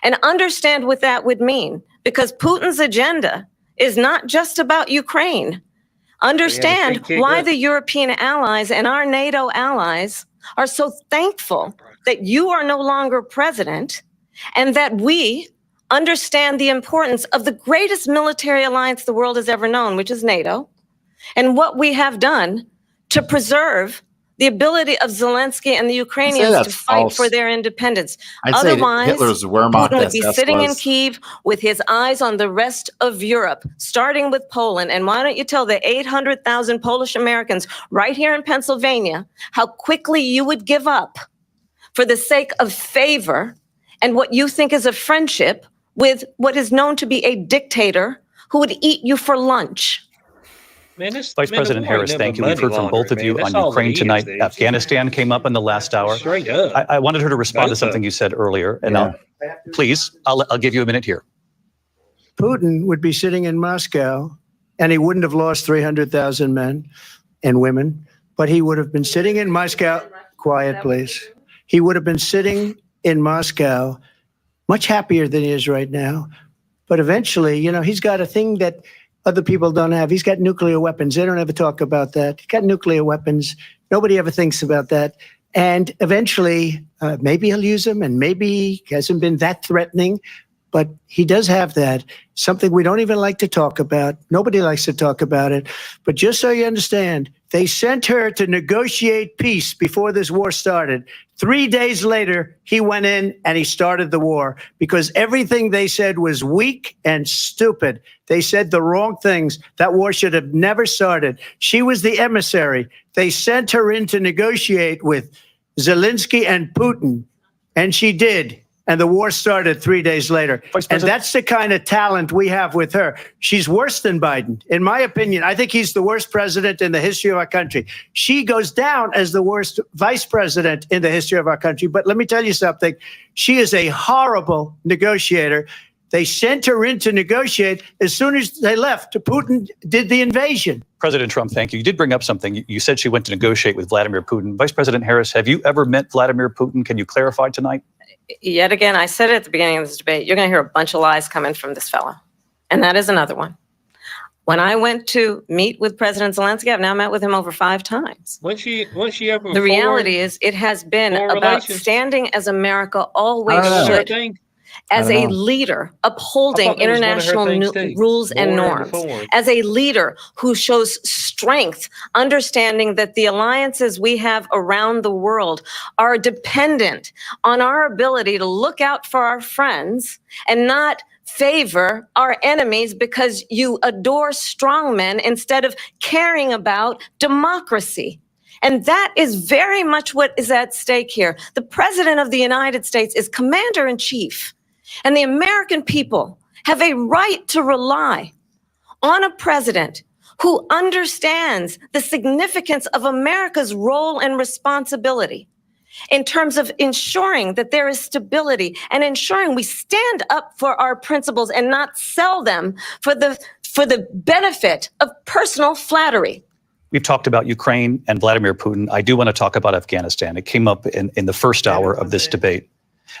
And understand what that would mean, because Putin's agenda is not just about Ukraine. Understand why the European allies and our NATO allies are so thankful that you are no longer president, and that we understand the importance of the greatest military alliance the world has ever known, which is NATO, and what we have done to preserve the ability of Zelensky and the Ukrainians to fight for their independence. Otherwise, Putin would be sitting in Kyiv with his eyes on the rest of Europe, starting with Poland. And why don't you tell the 800,000 Polish Americans right here in Pennsylvania how quickly you would give up for the sake of favor and what you think is a friendship with what is known to be a dictator who would eat you for lunch. Vice President Harris, thank you. We've heard from both of you on Ukraine tonight. Afghanistan came up in the last hour. Straight up. I wanted her to respond to something you said earlier, and I'll give you a minute here. Putin would be sitting in Moscow, and he wouldn't have lost 300,000 men and women, but he would have been sitting in Moscow. Quiet, please. He would have been sitting in Moscow much happier than he is right now. But eventually, he's got a thing that other people don't have. He's got nuclear weapons. They don't ever talk about that. He's got nuclear weapons. Nobody ever thinks about that. And eventually, maybe he'll use them, and maybe he hasn't been that threatening. But he does have that, something we don't even like to talk about. Nobody likes to talk about it. But just so you understand, they sent her to negotiate peace before this war started. 3 days later, he went in and he started the war because everything they said was weak and stupid. They said the wrong things. That war should have never started. She was the emissary. They sent her in to negotiate with Zelensky and Putin, and she did. And the war started 3 days later. And that's the kind of talent we have with her. She's worse than Biden. In my opinion, I think he's the worst president in the history of our country. She goes down as the worst vice president in the history of our country. But let me tell you something. She is a horrible negotiator. They sent her in to negotiate. As soon as they left, Putin did the invasion. President Trump, thank you. You did bring up something. You said she went to negotiate with Vladimir Putin. Vice President Harris, have you ever met Vladimir Putin? Can you clarify tonight? Yet again, I said it at the beginning of this debate, you're going to hear a bunch of lies coming from this fellow. And that is another one. When I went to meet with President Zelensky, I've now met with him over 5 times. Was she ever? The reality is it has been about relations? standing as America always should. As a leader, upholding international rules and norms, as a leader who shows strength, understanding that the alliances we have around the world are dependent on our ability to look out for our friends and not favor our enemies because you adore strongmen instead of caring about democracy. And that is very much what is at stake here. The President of the United States is commander-in-chief. And the American people have a right to rely on a president who understands the significance of America's role and responsibility in terms of ensuring that there is stability and ensuring we stand up for our principles and not sell them for the benefit of personal flattery. We've talked about Ukraine and Vladimir Putin. I do want to talk about Afghanistan. It came up in the first hour of this debate.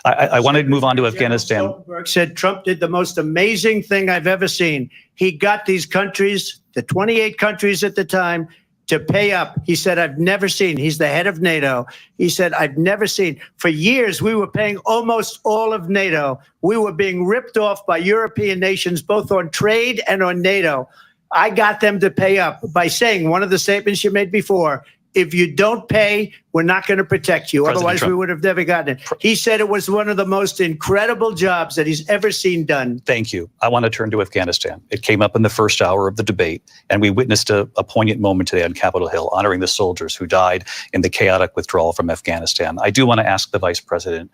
I want to move on to Afghanistan. Stoltenberg said Trump did the most amazing thing I've ever seen. He got these countries, the 28 countries at the time, to pay up. He said, I've never seen. He's the head of NATO. He said, I've never seen. For years, we were paying almost all of NATO. We were being ripped off by European nations, both on trade and on NATO. I got them to pay up by saying one of the statements you made before, if you don't pay, we're not going to protect you. President Otherwise, Trump. we would have never gotten it. He said it was one of the most incredible jobs that he's ever seen done. Thank you. I want to turn to Afghanistan. It came up in the first hour of the debate, and we witnessed a poignant moment today on Capitol Hill, honoring the soldiers who died in the chaotic withdrawal from Afghanistan. I do want to ask the Vice President,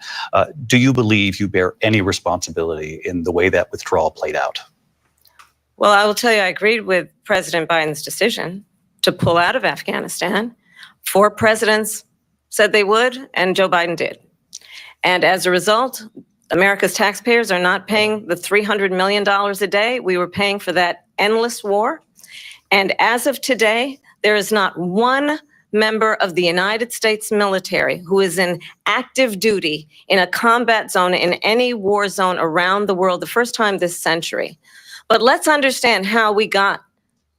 do you believe you bear any responsibility in the way that withdrawal played out? Well, I will tell you, I agreed with President Biden's decision to pull out of Afghanistan. 4 presidents said they would, and Joe Biden did. And as a result, America's taxpayers are not paying the $300 million a day we were paying for that endless war. And as of today, there is not one member of the United States military who is in active duty in a combat zone in any war zone around the world, the first time this century. But let's understand how we got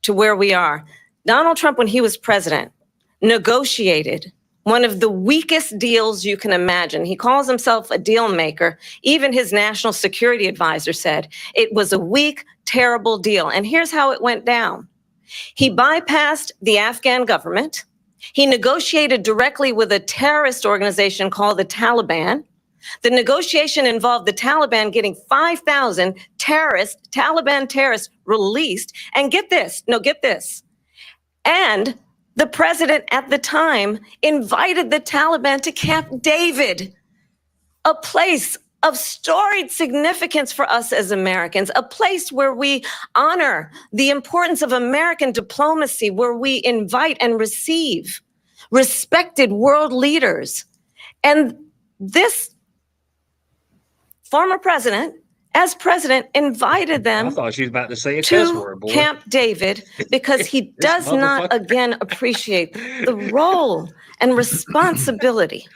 to where we are. Donald Trump, when he was president, negotiated one of the weakest deals you can imagine. He calls himself a deal maker. Even his national security advisor said it was a weak, terrible deal. And here's how it went down. He bypassed the Afghan government. He negotiated directly with a terrorist organization called the Taliban. The negotiation involved the Taliban getting 5,000 Taliban terrorists released. And get this. And the president at the time invited the Taliban to Camp David, a place of storied significance for us as Americans, a place where we honor the importance of American diplomacy, where we invite and receive respected world leaders. And this former president, as president, invited them I thought she was about to say a cuss word, to boy. Camp David because he does not, again, appreciate the role and responsibility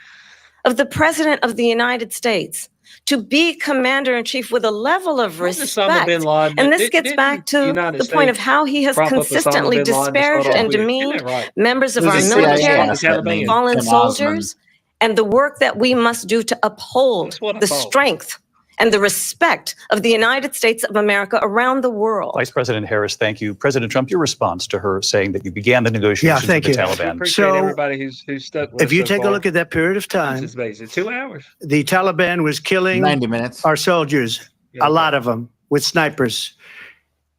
of the president of the United States to be commander-in-chief with a level of Wasn't Osama bin respect. Laden- And this didn't- gets didn't back to United the point of States how he has prop up Osama consistently bin Laden to start disparaged off and with? Isn't demeaned that right? members of It was our the CIA military, the asset Taliban. named fallen Tim Osman. soldiers, and the work that we must do to uphold That's what I the thought. strength and the respect of the United States of America around the world. Vice President Harris, thank you. President Trump, your response to her saying that you began the negotiations thank with the you. We Taliban. appreciate So, everybody who's stuck with If us you so take a far. look at that period of time, It's amazing. 2 hours. the Taliban was killing 90 minutes. our soldiers, Yeah, a lot of them, with snipers.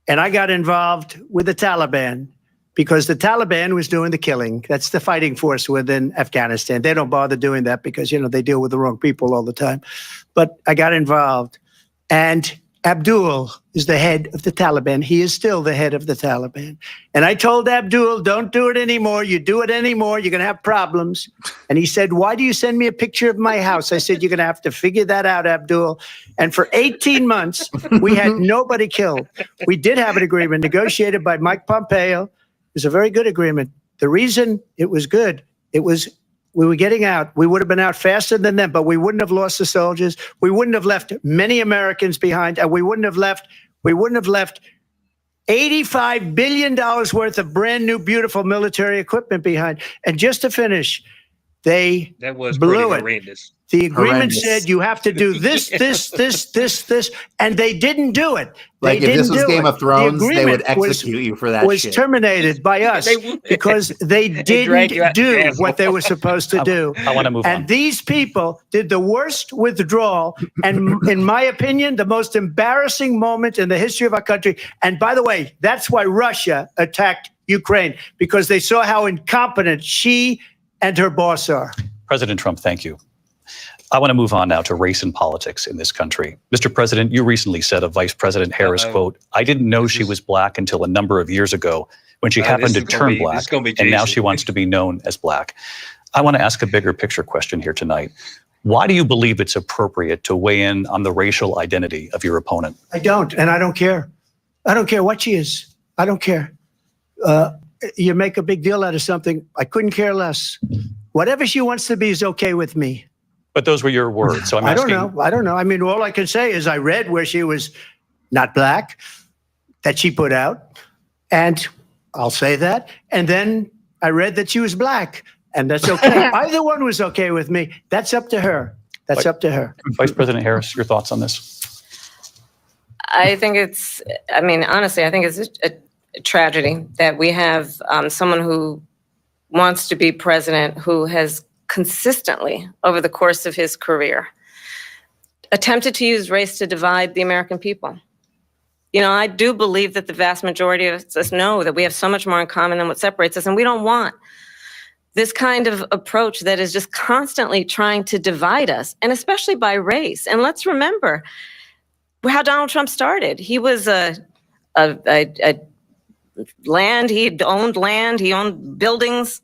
And I got involved with the Taliban because the Taliban was doing the killing. That's the fighting force within Afghanistan. They don't bother doing that because, they deal with the wrong people all the time. But I got involved. And Abdul is the head of the Taliban. He is still the head of the Taliban. And I told Abdul, don't do it anymore. You do it anymore, you're going to have problems. And he said, why do you send me a picture of my house? I said, you're going to have to figure that out, Abdul. And for 18 months, we had nobody killed. We did have an agreement negotiated by Mike Pompeo. It was a very good agreement. The reason it was good, we were getting out. We would have been out faster than them, but we wouldn't have lost the soldiers. We wouldn't have left many Americans behind, and we wouldn't have left $85 billion worth of brand new, beautiful military equipment behind. And just to finish, they That was blew pretty it. horrendous. The agreement Horrendous. said you have to do this, this, and they didn't do it. They Like if this didn't was do Game it. of Thrones, The they would agreement execute you for that was shit. terminated by us They would. because they drag you out didn't the do asshole. what they were supposed to do. I want to move And on. these people did the worst withdrawal, and in my opinion, the most embarrassing moment in the history of our country. And by the way, that's why Russia attacked Ukraine, because they saw how incompetent she and her boss are. President Trump, thank you. I want to move on now to race and politics in this country. Mr. President, you recently said of Vice President Harris, quote, I didn't know she was black until a number of years ago when she happened to turn black, and now she wants to be known as black. I want to ask a bigger picture question here tonight. Why do you believe it's appropriate to weigh in on the racial identity of your opponent? I don't, and I don't care. I don't care what she is. I don't care. You make a big deal out of something. I couldn't care less. Whatever she wants to be is okay with me. But those were your words. So I'm I asking. don't know. I mean, all I can say is I read where she was not black, that she put out, and I'll say that. And then I read that she was black, and that's okay. Either one was okay with me. That's up to her. That's up to her. Vice President Harris, your thoughts on this? I think honestly, I think it's a tragedy that we have someone who wants to be president who has consistently, over the course of his career, attempted to use race to divide the American people. I do believe that the vast majority of us know that we have so much more in common than what separates us, and we don't want this kind of approach that is just constantly trying to divide us, and especially by race. And let's remember how Donald Trump started. He was land, he owned buildings,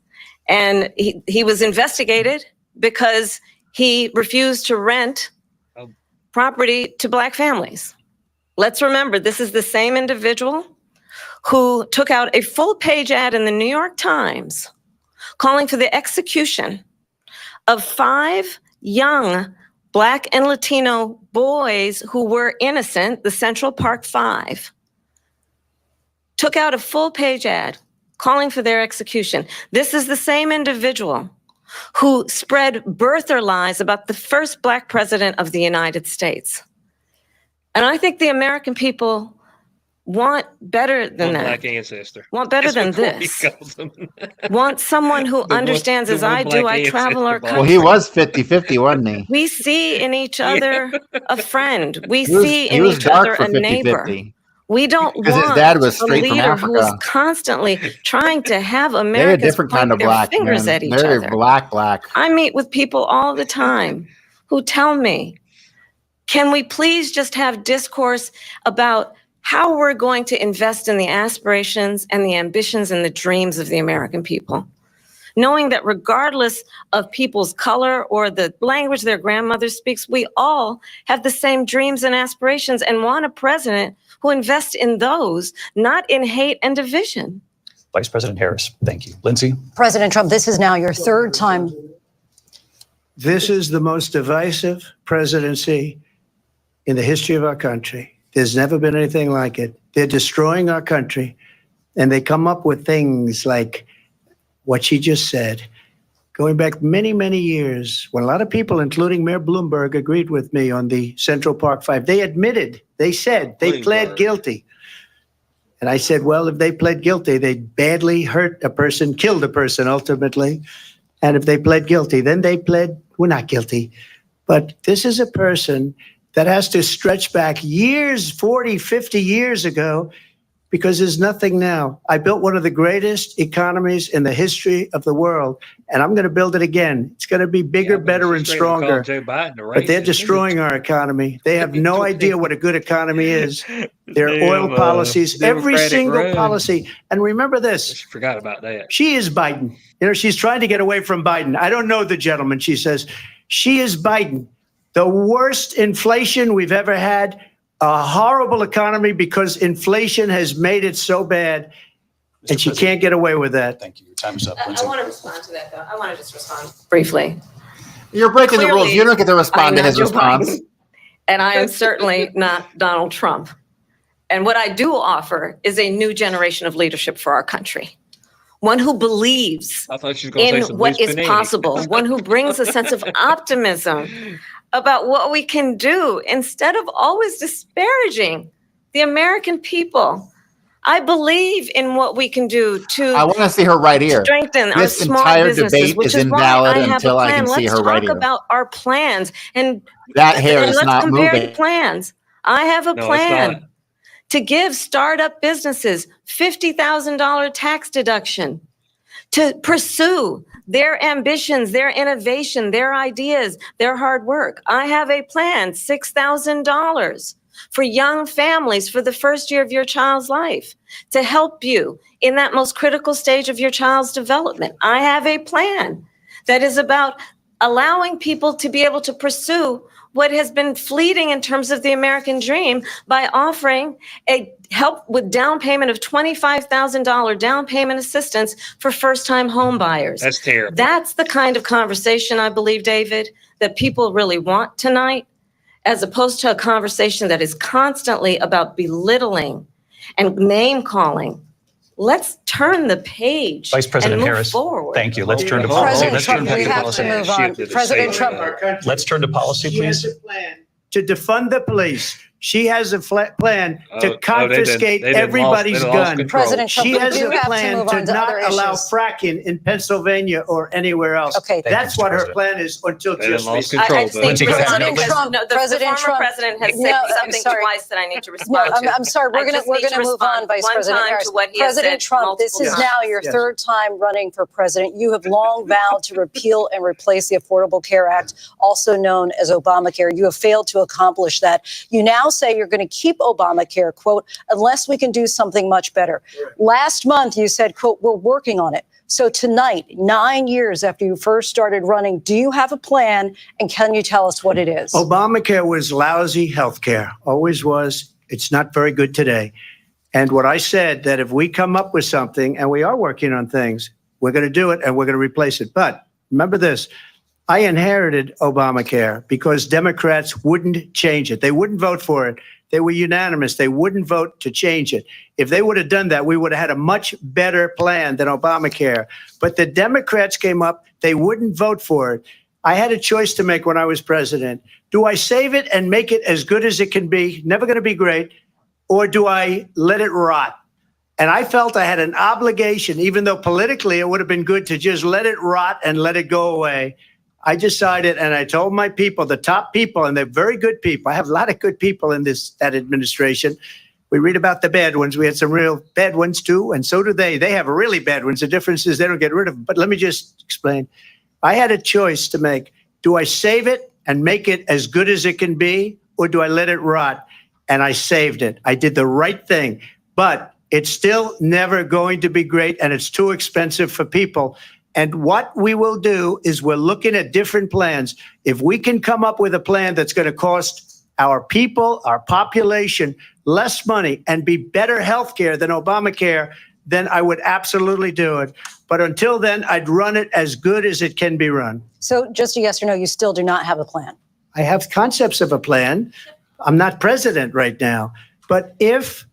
and he was investigated because he refused to rent property to black families. Let's remember, this is the same individual who took out a full-page ad in the New York Times calling for the execution of 5 young Black and Latino boys who were innocent, the Central Park 5. Took out a full-page ad calling for their execution. This is the same individual who spread birther lies about the first Black president of the United States. And I think the American people want better than that. Black ancestor. Want better than this. Want someone who understands, as I do, I travel our country. Well, he was 50-50, wasn't he? We see in each other a friend. We He was- see he in was each dark other for a neighbor. 50-50. We don't Because want his dad was a straight from leader who is Africa. constantly trying to have They're a Americans different point kind of their black, fingers man. at each They're other. black. I meet with people all the time who tell me, can we please just have discourse about how we're going to invest in the aspirations and the ambitions and the dreams of the American people? Knowing that regardless of people's color or the language their grandmother speaks, we all have the same dreams and aspirations and want a president who invests in those, not in hate and division. Vice President Harris, thank you. Lindsay? President Trump, this is now your third time. This is the most divisive presidency in the history of our country. There's never been anything like it. They're destroying our country, and they come up with things like what she just said, going back many, many years, when a lot of people, including Mayor Bloomberg, agreed with me on the Central Park Five. They admitted, they said, they pled guilty. And I said, well, if they pled guilty, they badly hurt a person, killed a person ultimately. And if they pled guilty, then they pled, we're not guilty. But this is a person that has to stretch back years, 40, 50 years ago, because there's nothing now. I built one of the greatest economies in the history of the world, and I'm going to build it again. It's going to be bigger, better, and stronger. But they're destroying our economy. They have no idea what a good economy is. Their oil policies, every single policy. And remember this. She forgot about that. She is Biden. You know, she's trying to get away from Biden. I don't know the gentleman, she says. She is Biden. The worst inflation we've ever had, a horrible economy because inflation has made it so bad, and she can't get away with that. Thank you. Your time is up. I want to respond to that, though. I want to just respond briefly. You're breaking the Clearly, rules. You don't get to respond to I'm not his Joe response. Biden, and I am certainly not Donald Trump. And what I do offer is a new generation of leadership for our country. One who believes I thought she was going to say in some what loose is panini. possible, one who brings a sense of optimism about what we can do instead of always disparaging the American people. I believe in what we can do I to want to see her right here. strengthen our This small entire businesses, debate which is is why invalid I have a until I plan. can see Let's her right talk here. about our plans and That hair is let's not compare moving. the plans. I have a No, it's plan not. to give startup businesses $50,000 tax deduction to pursue their ambitions, their innovation, their ideas, their hard work. I have a plan, $6,000 for young families for the first year of your child's life to help you in that most critical stage of your child's development. I have a plan that is about allowing people to be able to pursue what has been fleeting in terms of the American dream by offering a help with down payment of $25,000 down payment assistance for first-time home buyers. That's terrible. That's the kind of conversation, I believe, David, that people really want tonight, as opposed to a conversation that is constantly about belittling and name calling. Let's turn the page Vice President and move Harris, forward. thank you. Let's turn to Hold on. policy. President Let's turn Trump, back we to have policy. to move on. Shifted to President say Trump, that. Let's turn to policy, She has please. a plan to defund the police. She has a plan to they confiscate done everybody's lost gun. control. President Trump, She we has do a have to plan move to on to not other allow issues. fracking in Pennsylvania or anywhere else. Okay. Thank you, That's Mr. what her President. plan is until They done just lost recently. control. I just need Lindsay, to go ahead. respond President because Trump, the President former Trump- president has No, said I'm something sorry. twice that I need to No, respond to. I'm sorry. We're I gonna just need to move respond on, Vice one President time Harris. to what he has President said Trump, this multiple is times. now your Yes. third time running for president. You have long vowed to repeal and replace the Affordable Care Act, also known as Obamacare. You have failed to accomplish that. You now say you're going to keep Obamacare, quote, unless we can do something much better. Last month, you said, quote, we're working on it. So tonight, 9 years after you first started running, do you have a plan? And can you tell us what it is? Obamacare was lousy health care, always was. It's not very good today. And what I said, that if we come up with something, and we are working on things, we're going to do it and we're going to replace it. But remember this, I inherited Obamacare because Democrats wouldn't change it. They wouldn't vote for it. They were unanimous. They wouldn't vote to change it. If they would have done that, we would have had a much better plan than Obamacare. But the Democrats came up. They wouldn't vote for it. I had a choice to make when I was president. Do I save it and make it as good as it can be? Never going to be great. Or do I let it rot? And I felt I had an obligation, even though politically it would have been good to just let it rot and let it go away. I decided, and I told my people, the top people, and they're very good people. I have a lot of good people in that administration. We read about the bad ones. We had some real bad ones too, and so do they. They have really bad ones. The difference is they don't get rid of them. But let me just explain. I had a choice to make. Do I save it and make it as good as it can be, or do I let it rot? And I saved it. I did the right thing. But it's still never going to be great, and it's too expensive for people. And what we will do is we're looking at different plans. If we can come up with a plan that's going to cost our people, our population, less money and be better health care than Obamacare, then I would absolutely do it. But until then, I'd run it as good as it can be run. So just a yes or no, you still do not have a plan? I have concepts of a plan. I'm not president right now. But if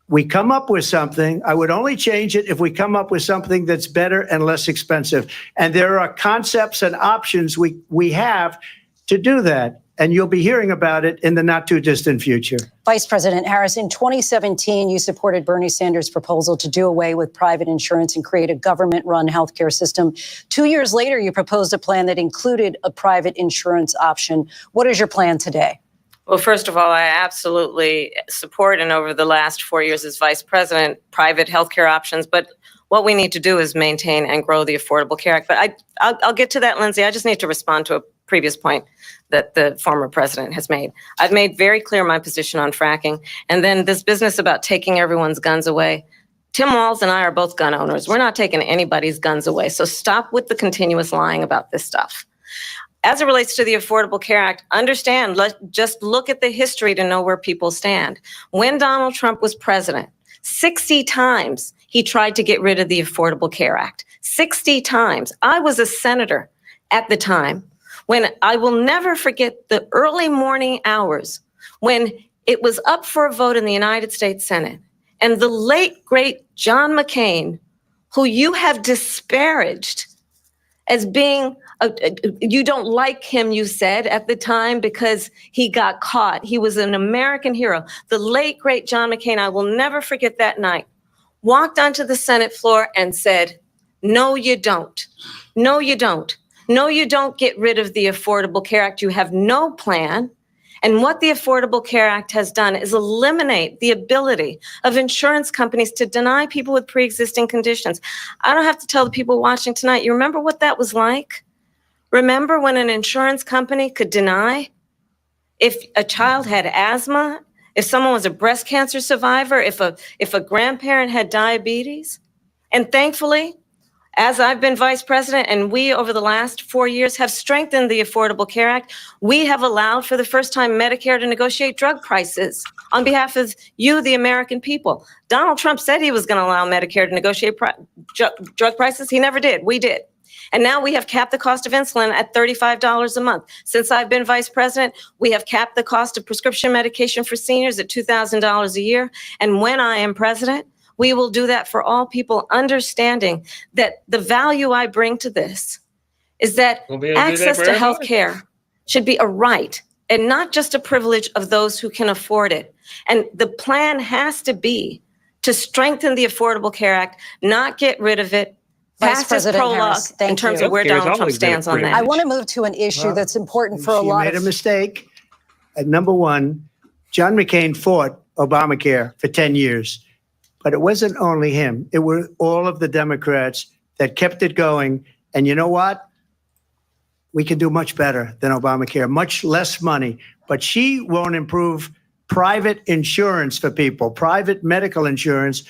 we come up with something, I would only change it if we come up with something that's better and less expensive. And there are concepts and options we have to do that. And you'll be hearing about it in the not too distant future. Vice President Harris, in 2017, you supported Bernie Sanders' proposal to do away with private insurance and create a government-run healthcare system. 2 years later, you proposed a plan that included a private insurance option. What is your plan today? Well, first of all, I absolutely support, and over the last 4 years as vice president, private healthcare options. But what we need to do is maintain and grow the Affordable Care Act. But I'll get to that, Lindsay. I just need to respond to a previous point that the former president has made. I've made very clear my position on fracking. And then this business about taking everyone's guns away. Tim Walz and I are both gun owners. We're not taking anybody's guns away. So stop with the continuous lying about this stuff. As it relates to the Affordable Care Act, understand, just look at the history to know where people stand. When Donald Trump was president, 60 times he tried to get rid of the Affordable Care Act. 60 times. I was a senator at the time when I will never forget the early morning hours when it was up for a vote in the United States Senate. And the late, great John McCain, who you have disparaged as being, you don't like him, you said at the time, because he got caught. He was an American hero. The late, great John McCain, I will never forget that night, walked onto the Senate floor and said, no, you don't. No, you don't. No, you don't get rid of the Affordable Care Act. You have no plan. And what the Affordable Care Act has done is eliminate the ability of insurance companies to deny people with pre-existing conditions. I don't have to tell the people watching tonight, you remember what that was like? Remember when an insurance company could deny if a child had asthma, if someone was a breast cancer survivor, if a grandparent had diabetes? And thankfully, as I've been vice president and we over the last 4 years have strengthened the Affordable Care Act, we have allowed for the first time Medicare to negotiate drug prices on behalf of you, the American people. Donald Trump said he was going to allow Medicare to negotiate drug prices. He never did. We did. And now we have capped the cost of insulin at $35 a month. Since I've been vice president, we have capped the cost of prescription medication for seniors at $2,000 a year. And when I am president, we will do that for all people, understanding that the value I bring to this is that access to health care should be a right and not just a privilege of those who can afford it. And the plan has to be to strengthen the Affordable Care Act, not get rid of it. Vice Pass President prologue Harris, thank in terms you. of where Donald Trump stands on that. I want to move to an issue that's important for a lot She made a mistake. Number one, John McCain fought Obamacare for 10 years. But it wasn't only him. It were all of the Democrats that kept it going. And you know what? We can do much better than Obamacare, much less money. But she won't improve private insurance for people, private medical insurance.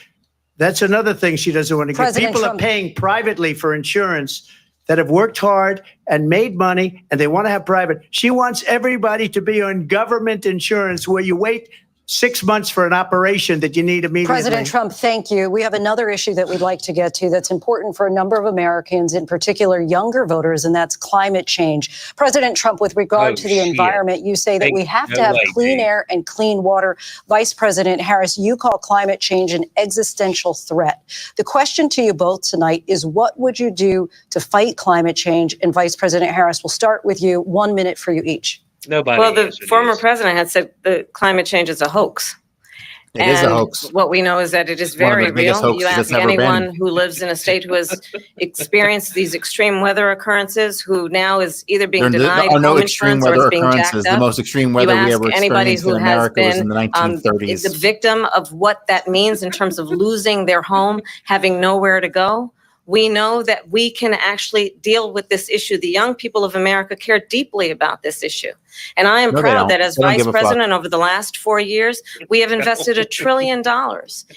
That's another thing she doesn't want to get. People are paying privately for insurance that have worked hard and made money, and they want to have private. She wants everybody to be on government insurance where you wait 6 months for an operation that you need immediately. President Trump, thank you. We have another issue that we'd like to get to that's important for a number of Americans, in particular younger voters, and that's climate change. President Trump, with regard to the environment, you say that we have to have clean air and clean water. Vice President Harris, you call climate change an existential threat. The question to you both tonight is, what would you do to fight climate change? And Vice President Harris, we'll start with you. 1 minute for you each. Nobody. Well, the former president had said that climate change is a hoax. It is a hoax. What we know is that it is very real. You ask anyone who lives in a state who has experienced these extreme weather occurrences, who now is either being denied home insurance or is being jacked up. The most extreme weather we ever experienced in America was in the 1930s. The victim of what that means in terms of losing their home, having nowhere to go. We know that we can actually deal with this issue. The young people of America care deeply about this issue. And I am No, they proud don't. that as They don't vice give a fuck. president over the last 4 years, we have invested $1 trillion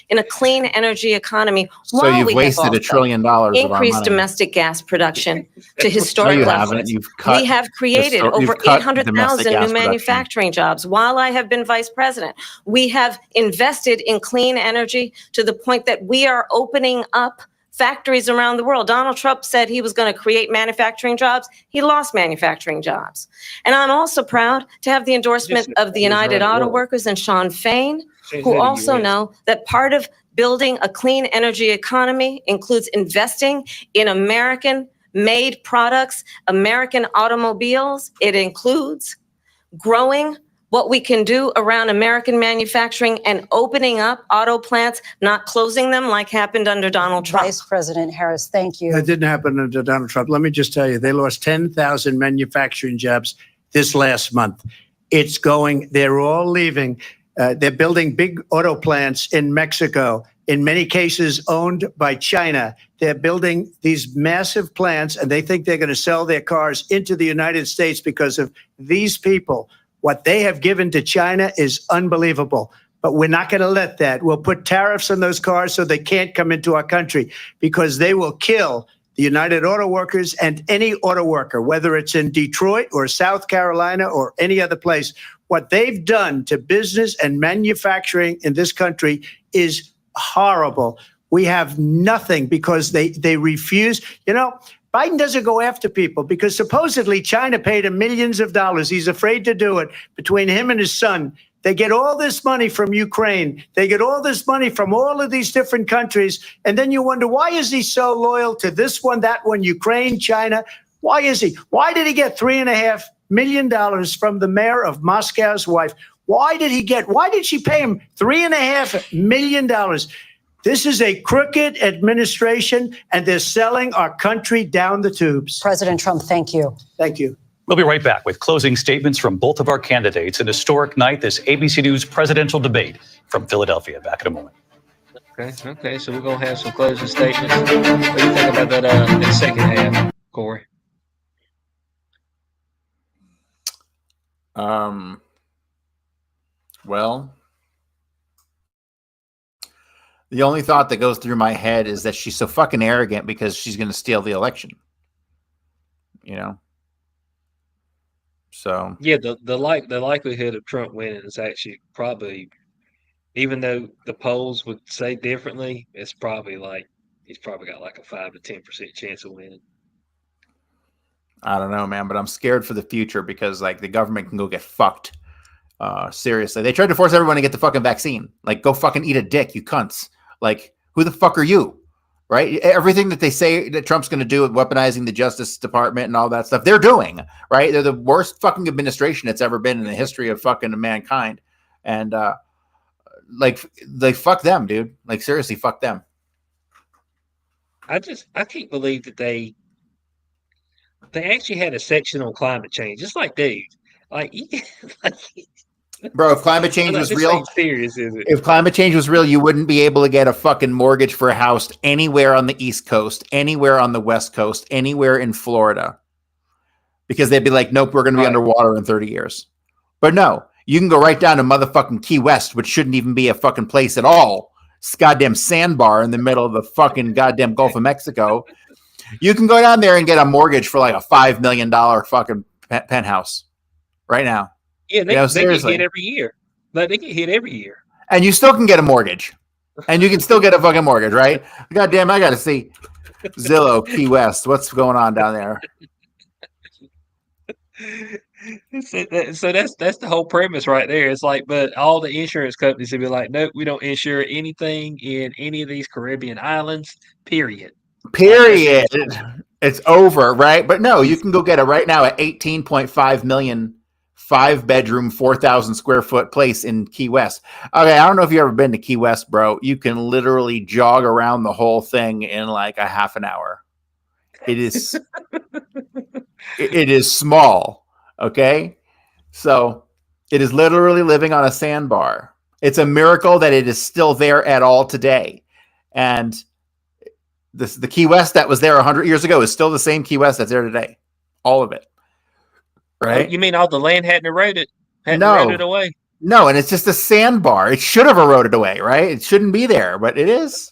in a clean energy economy. So while you've we have wasted also $1 trillion of our increased money. domestic gas production to No, historic you levels. haven't. You've cut. We have created you've over cut domestic 800,000 gas new production. manufacturing jobs while I have been vice president. We have invested in clean energy to the point that we are opening up factories around the world. Donald Trump said he was going to create manufacturing jobs. He lost manufacturing jobs. And I'm also proud to have the endorsement of the United Auto Workers and Sean Fain, who also know that part of building a clean energy economy includes investing in American-made products, American automobiles. It includes growing what we can do around American manufacturing and opening up auto plants, not closing them like happened under Donald Trump. Vice President Harris, thank you. That didn't happen under Donald Trump. Let me just tell you, they lost 10,000 manufacturing jobs this last month. It's going, they're all leaving. They're building big auto plants in Mexico, in many cases owned by China. They're building these massive plants, and they think they're going to sell their cars into the United States because of these people. What they have given to China is unbelievable. But we're not going to let that. We'll put tariffs on those cars so they can't come into our country, because they will kill the United Auto Workers and any auto worker, whether it's in Detroit or South Carolina or any other place. What they've done to business and manufacturing in this country is horrible. We have nothing because they refuse. You know, Biden doesn't go after people because supposedly China paid him millions of dollars. He's afraid to do it. Between him and his son, they get all this money from Ukraine. They get all this money from all of these different countries. And then you wonder, why is he so loyal to this one, that one, Ukraine, China? Why is he? Why did he get $3.5 million from the mayor of Moscow's wife? Why did she pay him $3.5 million? This is a crooked administration, and they're selling our country down the tubes. President Trump, thank you. Thank you. We'll be right back with closing statements from both of our candidates. An historic night, this ABC News presidential debate from Philadelphia. Back in a moment. Okay. So we're gonna have some closing statements. What do you think about that second half, Corey? Well, the only thought that goes through my head is that she's so fucking arrogant because she's going to steal the election. You know? So yeah, the likelihood of Trump winning is actually probably, even though the polls would say differently, it's probably like he's probably got like a 5 to 10% chance of winning. I don't know, man, but I'm scared for the future because like the government can go get fucked. Seriously, they tried to force everyone to get the fucking vaccine. Like, go fucking eat a dick, you cunts. Like, who the fuck are you? Right? Everything that they say that Trump's going to do with weaponizing the Justice Department and all that stuff, they're doing, right? They're the worst fucking administration that's ever been in the history of fucking mankind. And, like, fuck them, dude. Like, seriously, fuck them. I can't believe that they actually had a section on climate change. It's like, dude, like, bro, if climate change was real, ain't serious, is it? If climate change was real, you wouldn't be able to get a fucking mortgage for a house anywhere on the East Coast, anywhere on the West Coast, anywhere in Florida, because they'd be like, nope, we're going to be underwater in 30 years. But no, you can go right down to motherfucking Key West, which shouldn't even be a fucking place at all. It's a goddamn sandbar in the middle of the fucking goddamn Gulf of Mexico. You can go down there and get a mortgage for like a $5 million fucking penthouse right now. Yeah, they get hit every year. Like, they get hit every year. And you still can get a mortgage. And you can still get a fucking mortgage, right? God damn, I got to see Zillow, Key West. What's going on down there? So that's the whole premise right there. It's like, but all the insurance companies would be like, nope, we don't insure anything in any of these Caribbean islands, period. Period. It's over, right? But no, you can go get it right now at 18.5 million, 5-bedroom, 4,000 square foot place in Key West. Okay, I don't know if you've ever been to Key West, bro. You can literally jog around the whole thing in like a half an hour. It is it is small, okay? So it is literally living on a sandbar. It's a miracle that it is still there at all today. And the Key West that was there 100 years ago is still the same Key West that's there today. All of it. Right? You mean all the land hadn't eroded No. away? No, and it's just a sandbar. It should have eroded away, right? It shouldn't be there, but it is.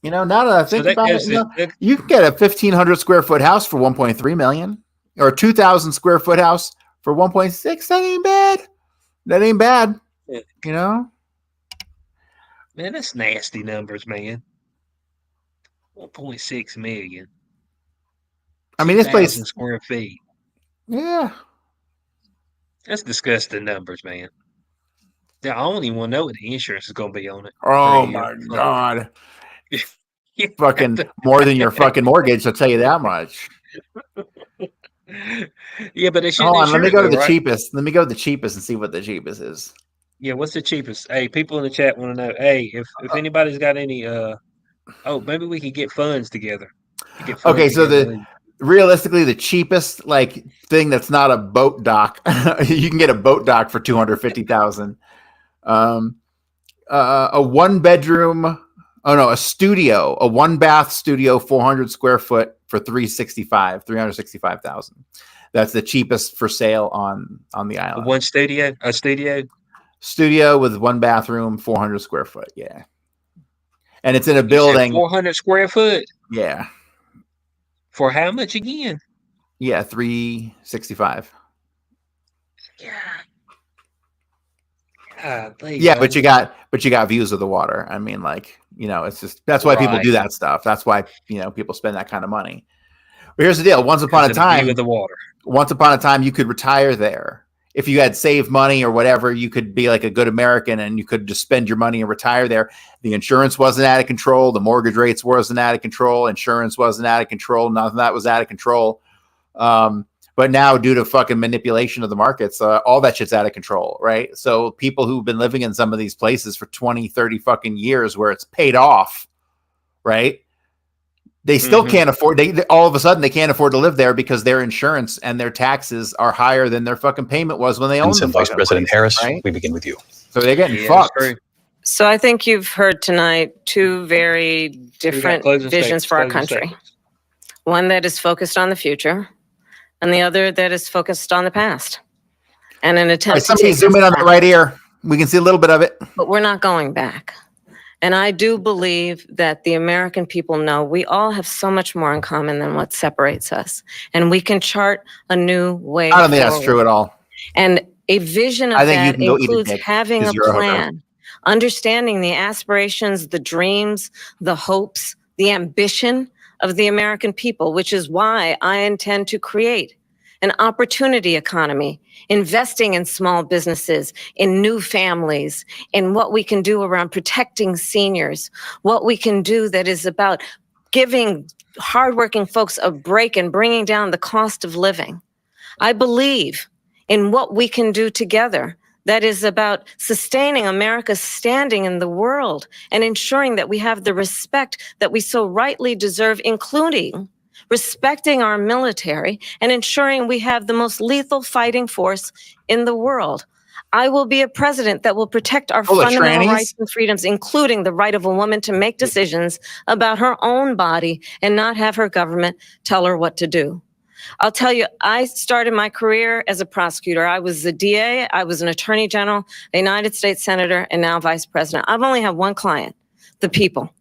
Now that I think about it, you can get a 1,500 square foot house for 1.3 million, or a 2,000 square foot house for 1.6. That ain't bad. That ain't bad. Man, that's nasty numbers, man. 1.6 million. I mean, this place, square feet. Yeah, that's disgusting numbers, man. I don't even want to know what the insurance is going to be on it. Oh my God. Fucking more than your fucking mortgage, I'll tell you that much. Yeah, but it should. Hold on, let me go to the cheapest. Let me go to the cheapest and see what the cheapest is. Yeah, what's the cheapest? Hey, people in the chat want to know. Hey, if anybody's got any, maybe we could get funds together. Okay, so realistically, the cheapest thing that's not a boat dock, you can get a boat dock for $250,000. A one bedroom. Oh no, a studio, a one bath studio, 400 square foot for $365,000. That's the cheapest for sale on the island. A studio with one bathroom, 400 square foot. Yeah. And it's in a building. 400 square foot. Yeah. For how much again? Yeah. 365. Yeah. Yeah, but you got views of the water. I mean, it's just that's why people do that stuff. That's why people spend that kind of money. But here's the deal: once upon a time, you could retire there. If you had saved money or whatever, you could be like a good American and you could just spend your money and retire there. The insurance wasn't out of control. The mortgage rates wasn't out of control. Insurance wasn't out of control. Nothing that was out of control. But now, due to fucking manipulation of the markets, all that shit's out of control, right? So people who've been living in some of these places for 20, 30 fucking years where it's paid off, right? They still can't afford, all of a sudden they can't afford to live there because their insurance and their taxes are higher than their fucking payment was when they owned them. Vice President Harris, right? We begin with you. So they're getting fucked. So I think you've heard tonight two very different visions for our country. One that is focused on the future, and the other that is focused on the past. And an attempt somebody zoom in on the right ear. We can see a little bit of it. But we're not going back. And I do believe that the American people know we all have so much more in common than what separates us. And we can chart a new way I don't think that's true at all. And a vision of that includes having a plan, understanding the aspirations, the dreams, the hopes, the ambition of the American people, which is why I intend to create an opportunity economy, investing in small businesses, in new families, in what we can do around protecting seniors, what we can do that is about giving hardworking folks a break and bringing down the cost of living. I believe in what we can do together that is about sustaining America's standing in the world and ensuring that we have the respect that we so rightly deserve, including respecting our military and ensuring we have the most lethal fighting force in the world. I will be a president that will protect our fundamental rights and freedoms, including the right of a woman to make decisions about her own body and not have her government tell her what to do. I'll tell you, I started my career as a prosecutor. I was a DA, I was an attorney general, a United States senator, and now vice president. I've only had one client, the people.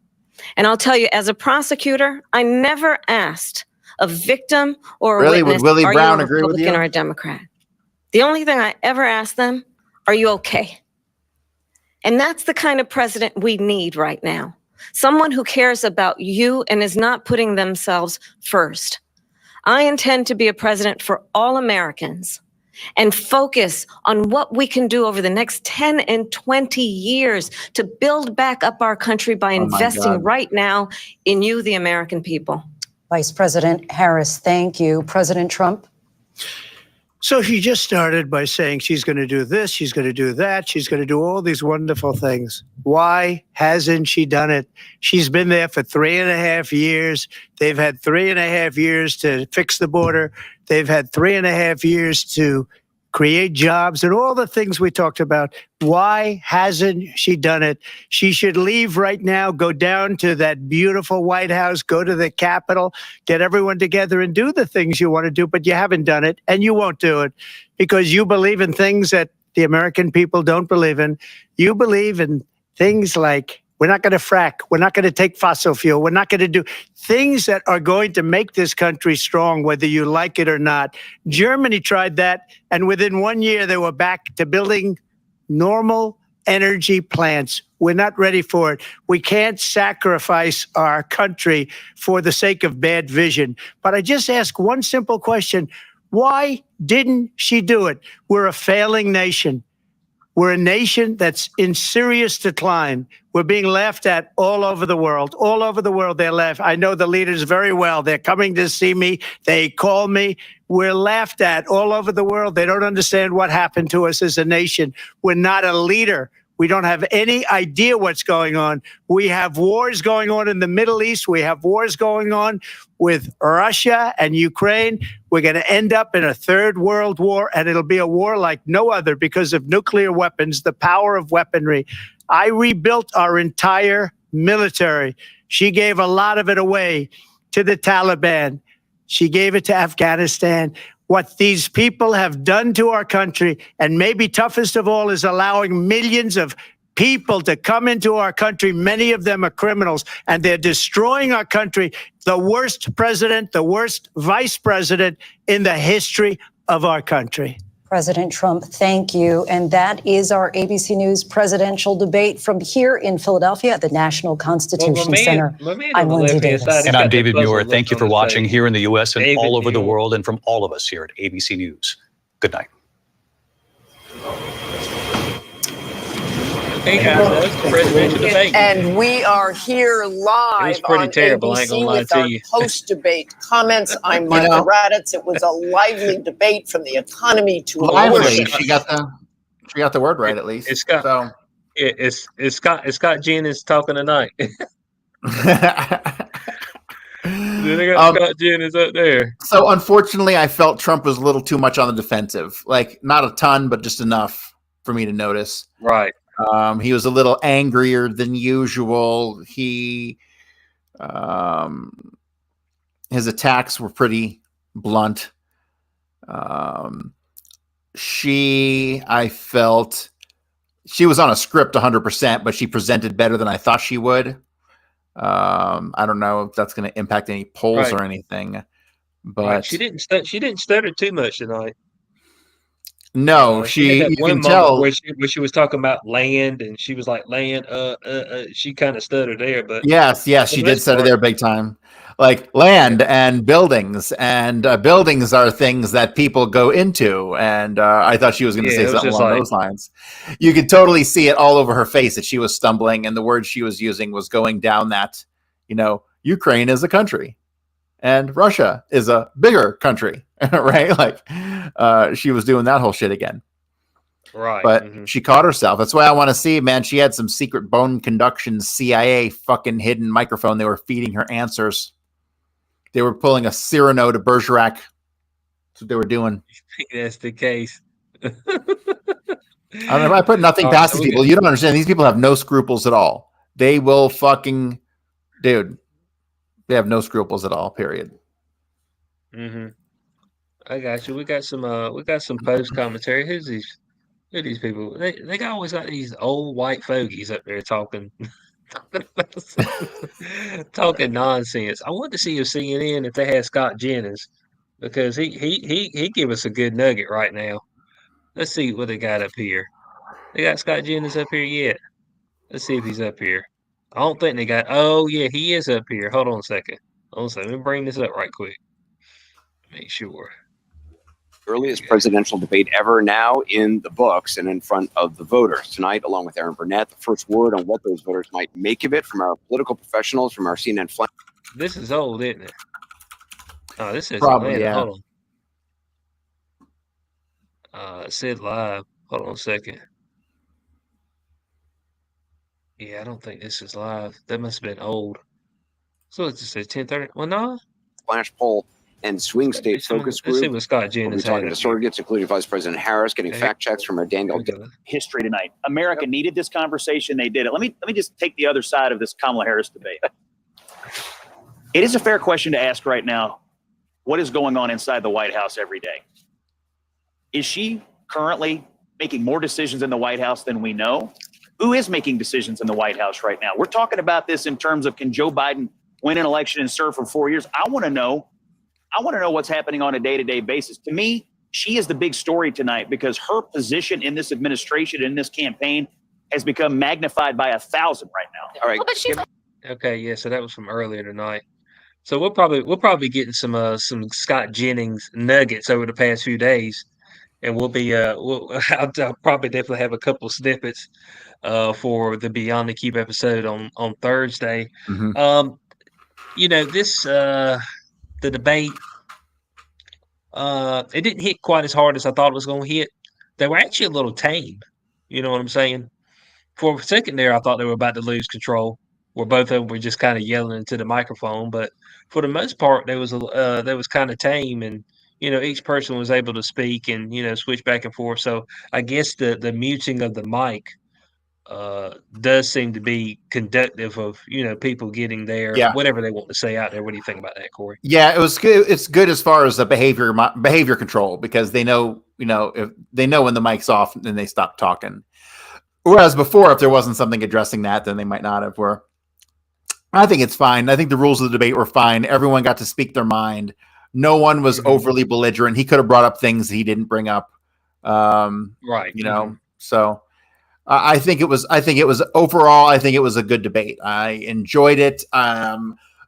And I'll tell you, as a prosecutor, I never asked a victim or a witness, would Willie are Brown you a agree with Republican you? or a Democrat? The only thing I ever asked them, are you okay? And that's the kind of president we need right now. Someone who cares about you and is not putting themselves first. I intend to be a president for all Americans and focus on what we can do over the next 10 and 20 years to build back up our country by investing right now in you, the American people. Vice President Harris, thank you. President Trump? So she just started by saying she's going to do this, she's going to do that, she's going to do all these wonderful things. Why hasn't she done it? She's been there for 3.5 years. They've had 3.5 years to fix the border. They've had 3.5 years to create jobs, and all the things we talked about. Why hasn't she done it? She should leave right now, go down to that beautiful White House, go to the Capitol, get everyone together and do the things you want to do, but you haven't done it, and you won't do it because you believe in things that the American people don't believe in. You believe in things like, we're not going to frack. We're not going to take fossil fuel. We're not going to do things that are going to make this country strong, whether you like it or not. Germany tried that, and within 1 year, they were back to building normal energy plants. We're not ready for it. We can't sacrifice our country for the sake of bad vision. But I just ask one simple question. Why didn't she do it? We're a failing nation. We're a nation that's in serious decline. We're being laughed at all over the world. All over the world, they're laughed. I know the leaders very well. They're coming to see me. They call me. We're laughed at all over the world. They don't understand what happened to us as a nation. We're not a leader. We don't have any idea what's going on. We have wars going on in the Middle East. We have wars going on with Russia and Ukraine. We're going to end up in a third world war, and it'll be a war like no other because of nuclear weapons, the power of weaponry. I rebuilt our entire military. She gave a lot of it away to the Taliban. She gave it to Afghanistan. What these people have done to our country, and maybe toughest of all, is allowing millions of people to come into our country. Many of them are criminals, and they're destroying our country. The worst president, the worst vice president in the history of our country. President Trump, thank you. And that is our ABC News presidential debate from here in Philadelphia at the National Constitution Center. I'm Lindsay Davis. And I'm David Muir. Thank you for watching here in the U.S. and all over the world, and from all of us here at ABC News. Good night. Hey guys, that's the presidential debate. And we are here live on terrible, I ain't gonna ABC lie with to our you. post-debate comments. I'm Michael Raddatz. It was a lively debate from the economy to Lively. abortion. She got the word right at least. It's Scott. So. It's Scott Jennings talking tonight. They got Scott Jennings up there. So unfortunately, I felt Trump was a little too much on the defensive. Like not a ton, but just enough for me to notice. Right. He was a little angrier than usual. His attacks were pretty blunt. I felt she was on a script 100%, but she presented better than I thought she would. I don't know if that's going to impact any polls or anything, but she didn't stutter too much tonight. No, she had that you one can moment tell where she was talking about land, and she was like land. She kind of stuttered there, but yes, she did stutter there big time. Like land and buildings, and buildings are things that people go into. And I thought she was going to say something along those lines. You could totally see it all over her face that she was stumbling, and the word she was using was going down that, Ukraine is a country, and Russia is a bigger country, right? Like she was doing that whole shit again. Right. But she caught herself. That's why I want to see, man. She had some secret bone conduction CIA fucking hidden microphone. They were feeding her answers. They were pulling a Cyrano to Bergerac. That's what they were doing. That's the case. I don't know. I put nothing past these people. You don't understand. These people have no scruples at all. They will fucking, dude. They have no scruples at all. Period. I got you. We got some post commentary. Who are these people? They always got these old white fogies up there talking talking nonsense. I want to see if CNN if they had Scott Jennings, because he give us a good nugget right now. Let's see what they got up here. They got Scott Jennings up here yet? Let's see if he's up here. I don't think they got. Oh yeah, he is up here. Hold on a second. Let me bring this up right quick. Make sure. Earliest presidential debate ever now in the books and in front of the voters. Tonight, along with Aaron Burnett, the first word on what those voters might make of it from our political professionals, from our CNN flank. This is old, isn't it? Oh, this is probably, Atlanta. yeah. Hold on. It said live. Hold on a second. Yeah, I don't think this is live. That must have been old. So it just says 10:30. Well, no. Flash poll and swing state focus Let's see group. what Scott We'll be Jennings talking had to up here. surrogates, including Vice President Harris, getting Okay. fact checks from our Daniel. History tonight. America needed this conversation. They did it. Let me just take the other side of this Kamala Harris debate. It is a fair question to ask right now. What is going on inside the White House every day? Is she currently making more decisions in the White House than we know? Who is making decisions in the White House right now? We're talking about this in terms of, can Joe Biden win an election and serve for 4 years? I want to know what's happening on a day-to-day basis. To me, she is the big story tonight because her position in this administration, in this campaign, has become magnified by 1,000 right now. All right. Well, but she's Okay, yeah, so that was from earlier tonight. So we'll probably be getting some Scott Jennings nuggets over the past few days, and I'll probably definitely have a couple snippets for the Beyond the Cube episode on Thursday. Mhm. This the debate it didn't hit quite as hard as I thought it was going to hit. They were actually a little tame. You know what I'm saying? For a second there, I thought they were about to lose control, where both of them were just kind of yelling into the microphone. But for the most part, they was kind of tame, and each person was able to speak and switch back and forth. So I guess the muting of the mic does seem to be conductive of people getting their Yeah. whatever they want to say out there. What do you think about that, Corey? Yeah, it was good. It's good as far as the behavior control, because they know, if they know when the mic's off, then they stop talking. Whereas before, if there wasn't something addressing that, then they might not have. Where I think it's fine. I think the rules of the debate were fine. Everyone got to speak their mind. No one was overly belligerent. He could have brought up things he didn't bring up. Right. So I think it was overall, I think it was a good debate. I enjoyed it.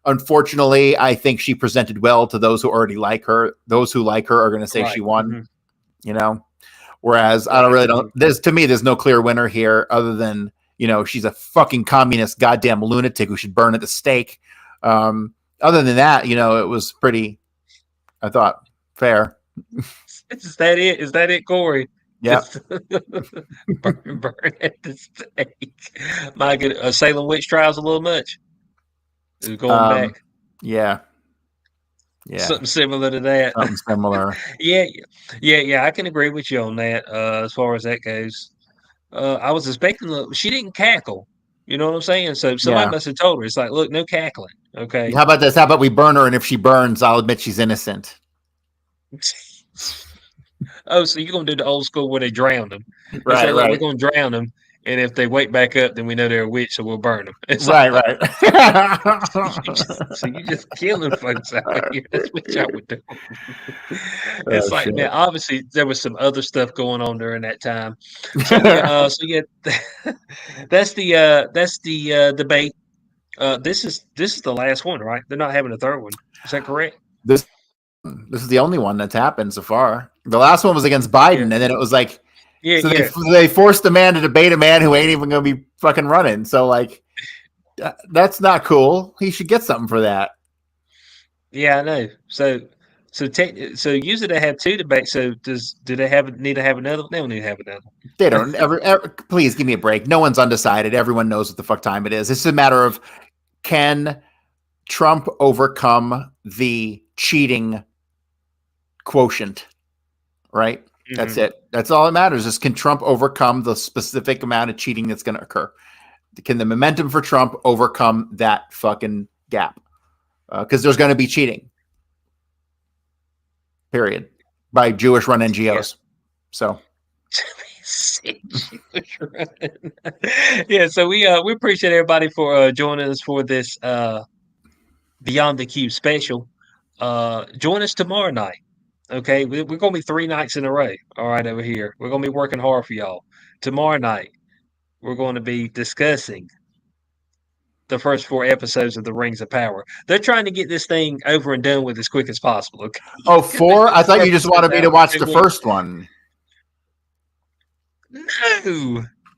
Unfortunately, I think she presented well to those who already like her. Those who like her are going to say she won, whereas there's no clear winner here other than, she's a fucking communist goddamn lunatic who should burn at the stake. Other than that, it was pretty, I thought, fair. Is that it? Is that it, Corey? Yeah. burn at the stake. My good, Salem witch trials a little much. Is going back. Yeah. Something similar to that. Something similar. Yeah. I can agree with you on that. As far as that goes, I was expecting she didn't cackle. You know what I'm saying? So somebody must have told her. It's like, look, no cackling. Okay. How about this? How about we burn her, and if she burns, I'll admit she's innocent. Oh, so you're gonna do the old school where they drown them? Right, say, right. We're gonna drown them, and if they wake back up, then we know they're a witch, so we'll burn them. It's right. So you're just killing folks out here. That's what y'all would do. It's like, man, obviously there was some other stuff going on during that time. So that's the debate. This is the last one, right? They're not having a third one. Is that correct? This is the only one that's happened so far. The last one was against Biden, and then it was like, they forced a man to debate a man who ain't even going to be fucking running. So like, that's not cool. He should get something for that. Yeah, I know. So usually they have two debates. So do they need to have another? They don't need to have another. They don't ever. Please give me a break. No one's undecided. Everyone knows what the fuck time it is. It's a matter of, can Trump overcome the cheating quotient? Right. That's it. That's all that matters, is can Trump overcome the specific amount of cheating that's going to occur? Can the momentum for Trump overcome that fucking gap? Because there's going to be cheating. Period. By Jewish-run NGOs. So. So we appreciate everybody for joining us for this Beyond the Cube special. Join us tomorrow night. Okay, we're going to be 3 nights in a row. All right, over here. We're going to be working hard for y'all. Tomorrow night, we're going to be discussing the first 4 episodes of The Rings of Power. They're trying to get this thing over and done with as quick as possible. Okay? Oh, 4? I thought you just wanted me to watch the first one. No,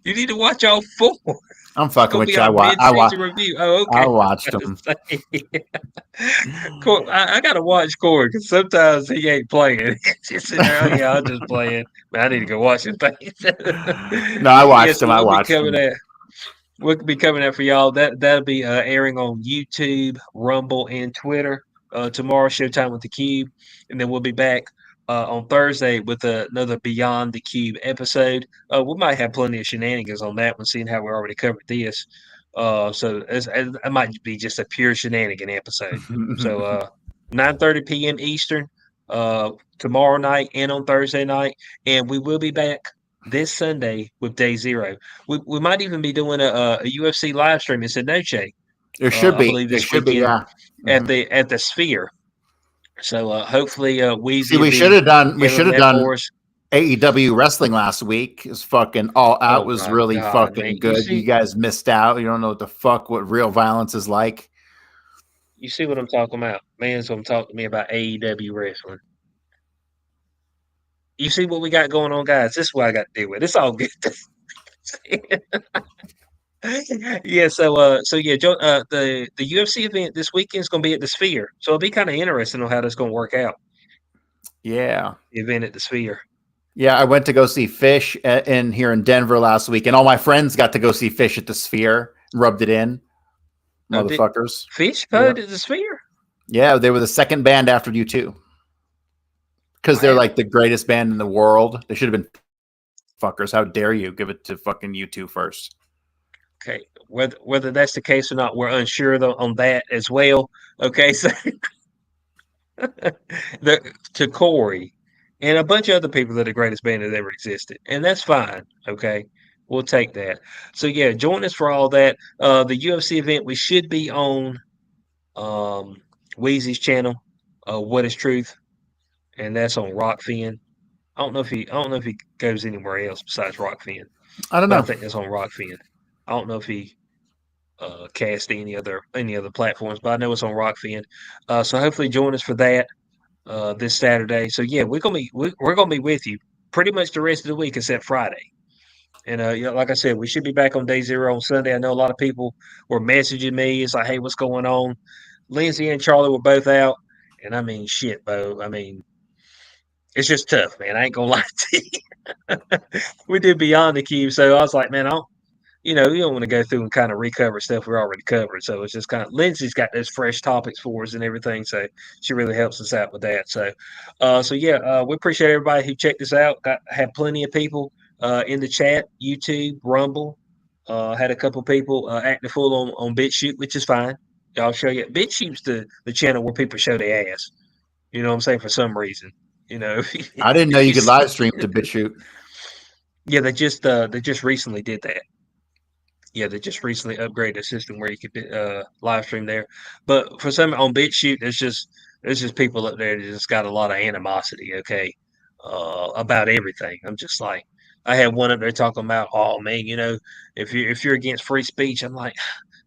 you need to watch all 4. I'm fucking with you. I review. Oh, okay. I watched them. I gotta watch Corey because sometimes he ain't playing. I'll just play it. Man, I need to go watch it. No, I watched them. I watched them. We'll be coming out for y'all. That'll be airing on YouTube, Rumble, and Twitter. tomorrow, Showtime with the Cube, and then we'll be back on Thursday with another Beyond the Cube episode. We might have plenty of shenanigans on that one, seeing how we already covered this. So it might be just a pure shenanigan episode. So 9:30 p.m. Eastern tomorrow night and on Thursday night, and we will be back this Sunday with Day Zero. We might even be doing a UFC live stream. It's a Noche. There should be. I believe this weekend at the Sphere. So hopefully Weezy. See, we should have done for us. AEW wrestling last week. Is fucking all out. Was really fucking man. good. You guys missed out. You don't know what real violence is like. You see what I'm talking about? Man's gonna talk to me about AEW wrestling. You see what we got going on, guys? This is what I got to deal with. It's all good. Yeah, so yeah, Joe, the UFC event this weekend is going to be at the Sphere, so it'll be kind of interesting on how that's going to work out. Yeah, the event at the Sphere. Yeah, I went to go see Fish in here in Denver last week, and all my friends got to go see Fish at the Sphere. Rubbed it in, motherfuckers. Fish played at the Sphere. Yeah, they were the second band after U2 because they're like the greatest band in the world. They should have been fuckers. How dare you give it to fucking U2 first? Okay, whether that's the case or not, we're unsure though on that as well. Okay, so to Corey and a bunch of other people that are the greatest band that ever existed, and that's fine. Okay, we'll take that. So yeah, join us for all that. The UFC event we should be on Weezy's channel, What Is Truth, and that's on Rockfin. I don't know if he goes anywhere else besides Rockfin. I don't know. I think that's on Rockfin. I don't know if he cast any other platforms, but I know it's on Rockfin. So hopefully join us for that this Saturday. So yeah, we're gonna be with you pretty much the rest of the week except Friday. And like I said, we should be back on Day Zero on Sunday. I know a lot of people were messaging me. It's like, hey, what's going on? Lindsay and Charlie were both out, and I mean, shit, Bo. I mean, it's just tough, man. I ain't gonna lie to you. We did Beyond the Cube, so I was like, man, you don't want to go through and kind of recover stuff we already covered. So it's just kind of Lindsay's got those fresh topics for us and everything. So she really helps us out with that. So, we appreciate everybody who checked us out. Had plenty of people in the chat, YouTube, Rumble. Had a couple people active full on BitChute, which is fine. I'll show you. BitChute's the channel where people show their ass. You know what I'm saying? For some reason, I didn't know you could live stream to BitChute. Yeah, they just recently did that. Yeah, they just recently upgraded the system where you could live stream there. But for some on BitChute, there's just people up there that just got a lot of animosity. Okay, about everything. I'm just like, I had one up there talking about, oh man, if you're against free speech, I'm like,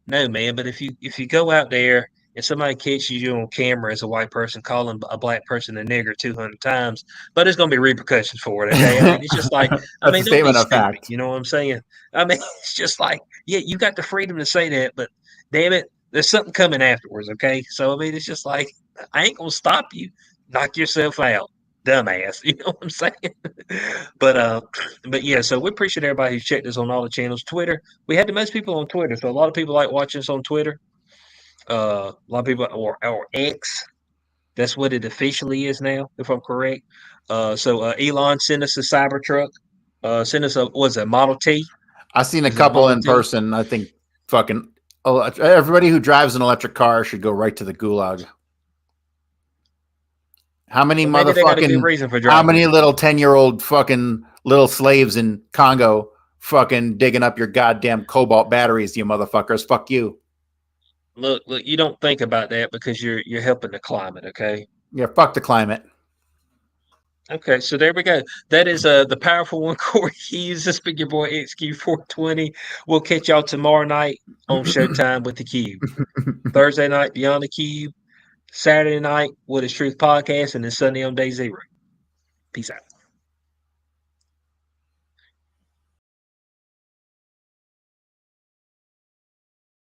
no man. But if you go out there and somebody catches you on camera as a white person calling a black person a nigger 200 times, but there's going to be repercussions for it. Okay, I mean, it's just like, I mean, a statement of stupid, fact. you know what I'm saying? I mean, it's just like, yeah, you got the freedom to say that, but damn it, there's something coming afterwards. Okay, so I mean, it's just like, I ain't gonna stop you. Knock yourself out, dumbass. You know what I'm saying? But yeah, so we appreciate everybody who's checked us on all the channels. Twitter, we had the most people on Twitter, so a lot of people like watching us on Twitter. A lot of people, or X, that's what it officially is now, if I'm correct. So Elon sent us a Cybertruck. Sent us a Model T. I've seen a couple in person. I think fucking everybody who drives an electric car should go right to the gulag. How many motherfucking? How many little 10-year-old fucking little slaves in Congo fucking digging up your goddamn cobalt batteries? You motherfuckers! Fuck you. Look, you don't think about that because you're helping the climate, okay? Yeah, fuck the climate. Okay, so there we go. That is the powerful one, Corey Hughes. This been your boy XQ420. We'll catch y'all tomorrow night on Showtime with the Cube. Thursday night, Beyond the Cube. Saturday night, What Is Truth podcast, and then Sunday on Day Zero. Peace out.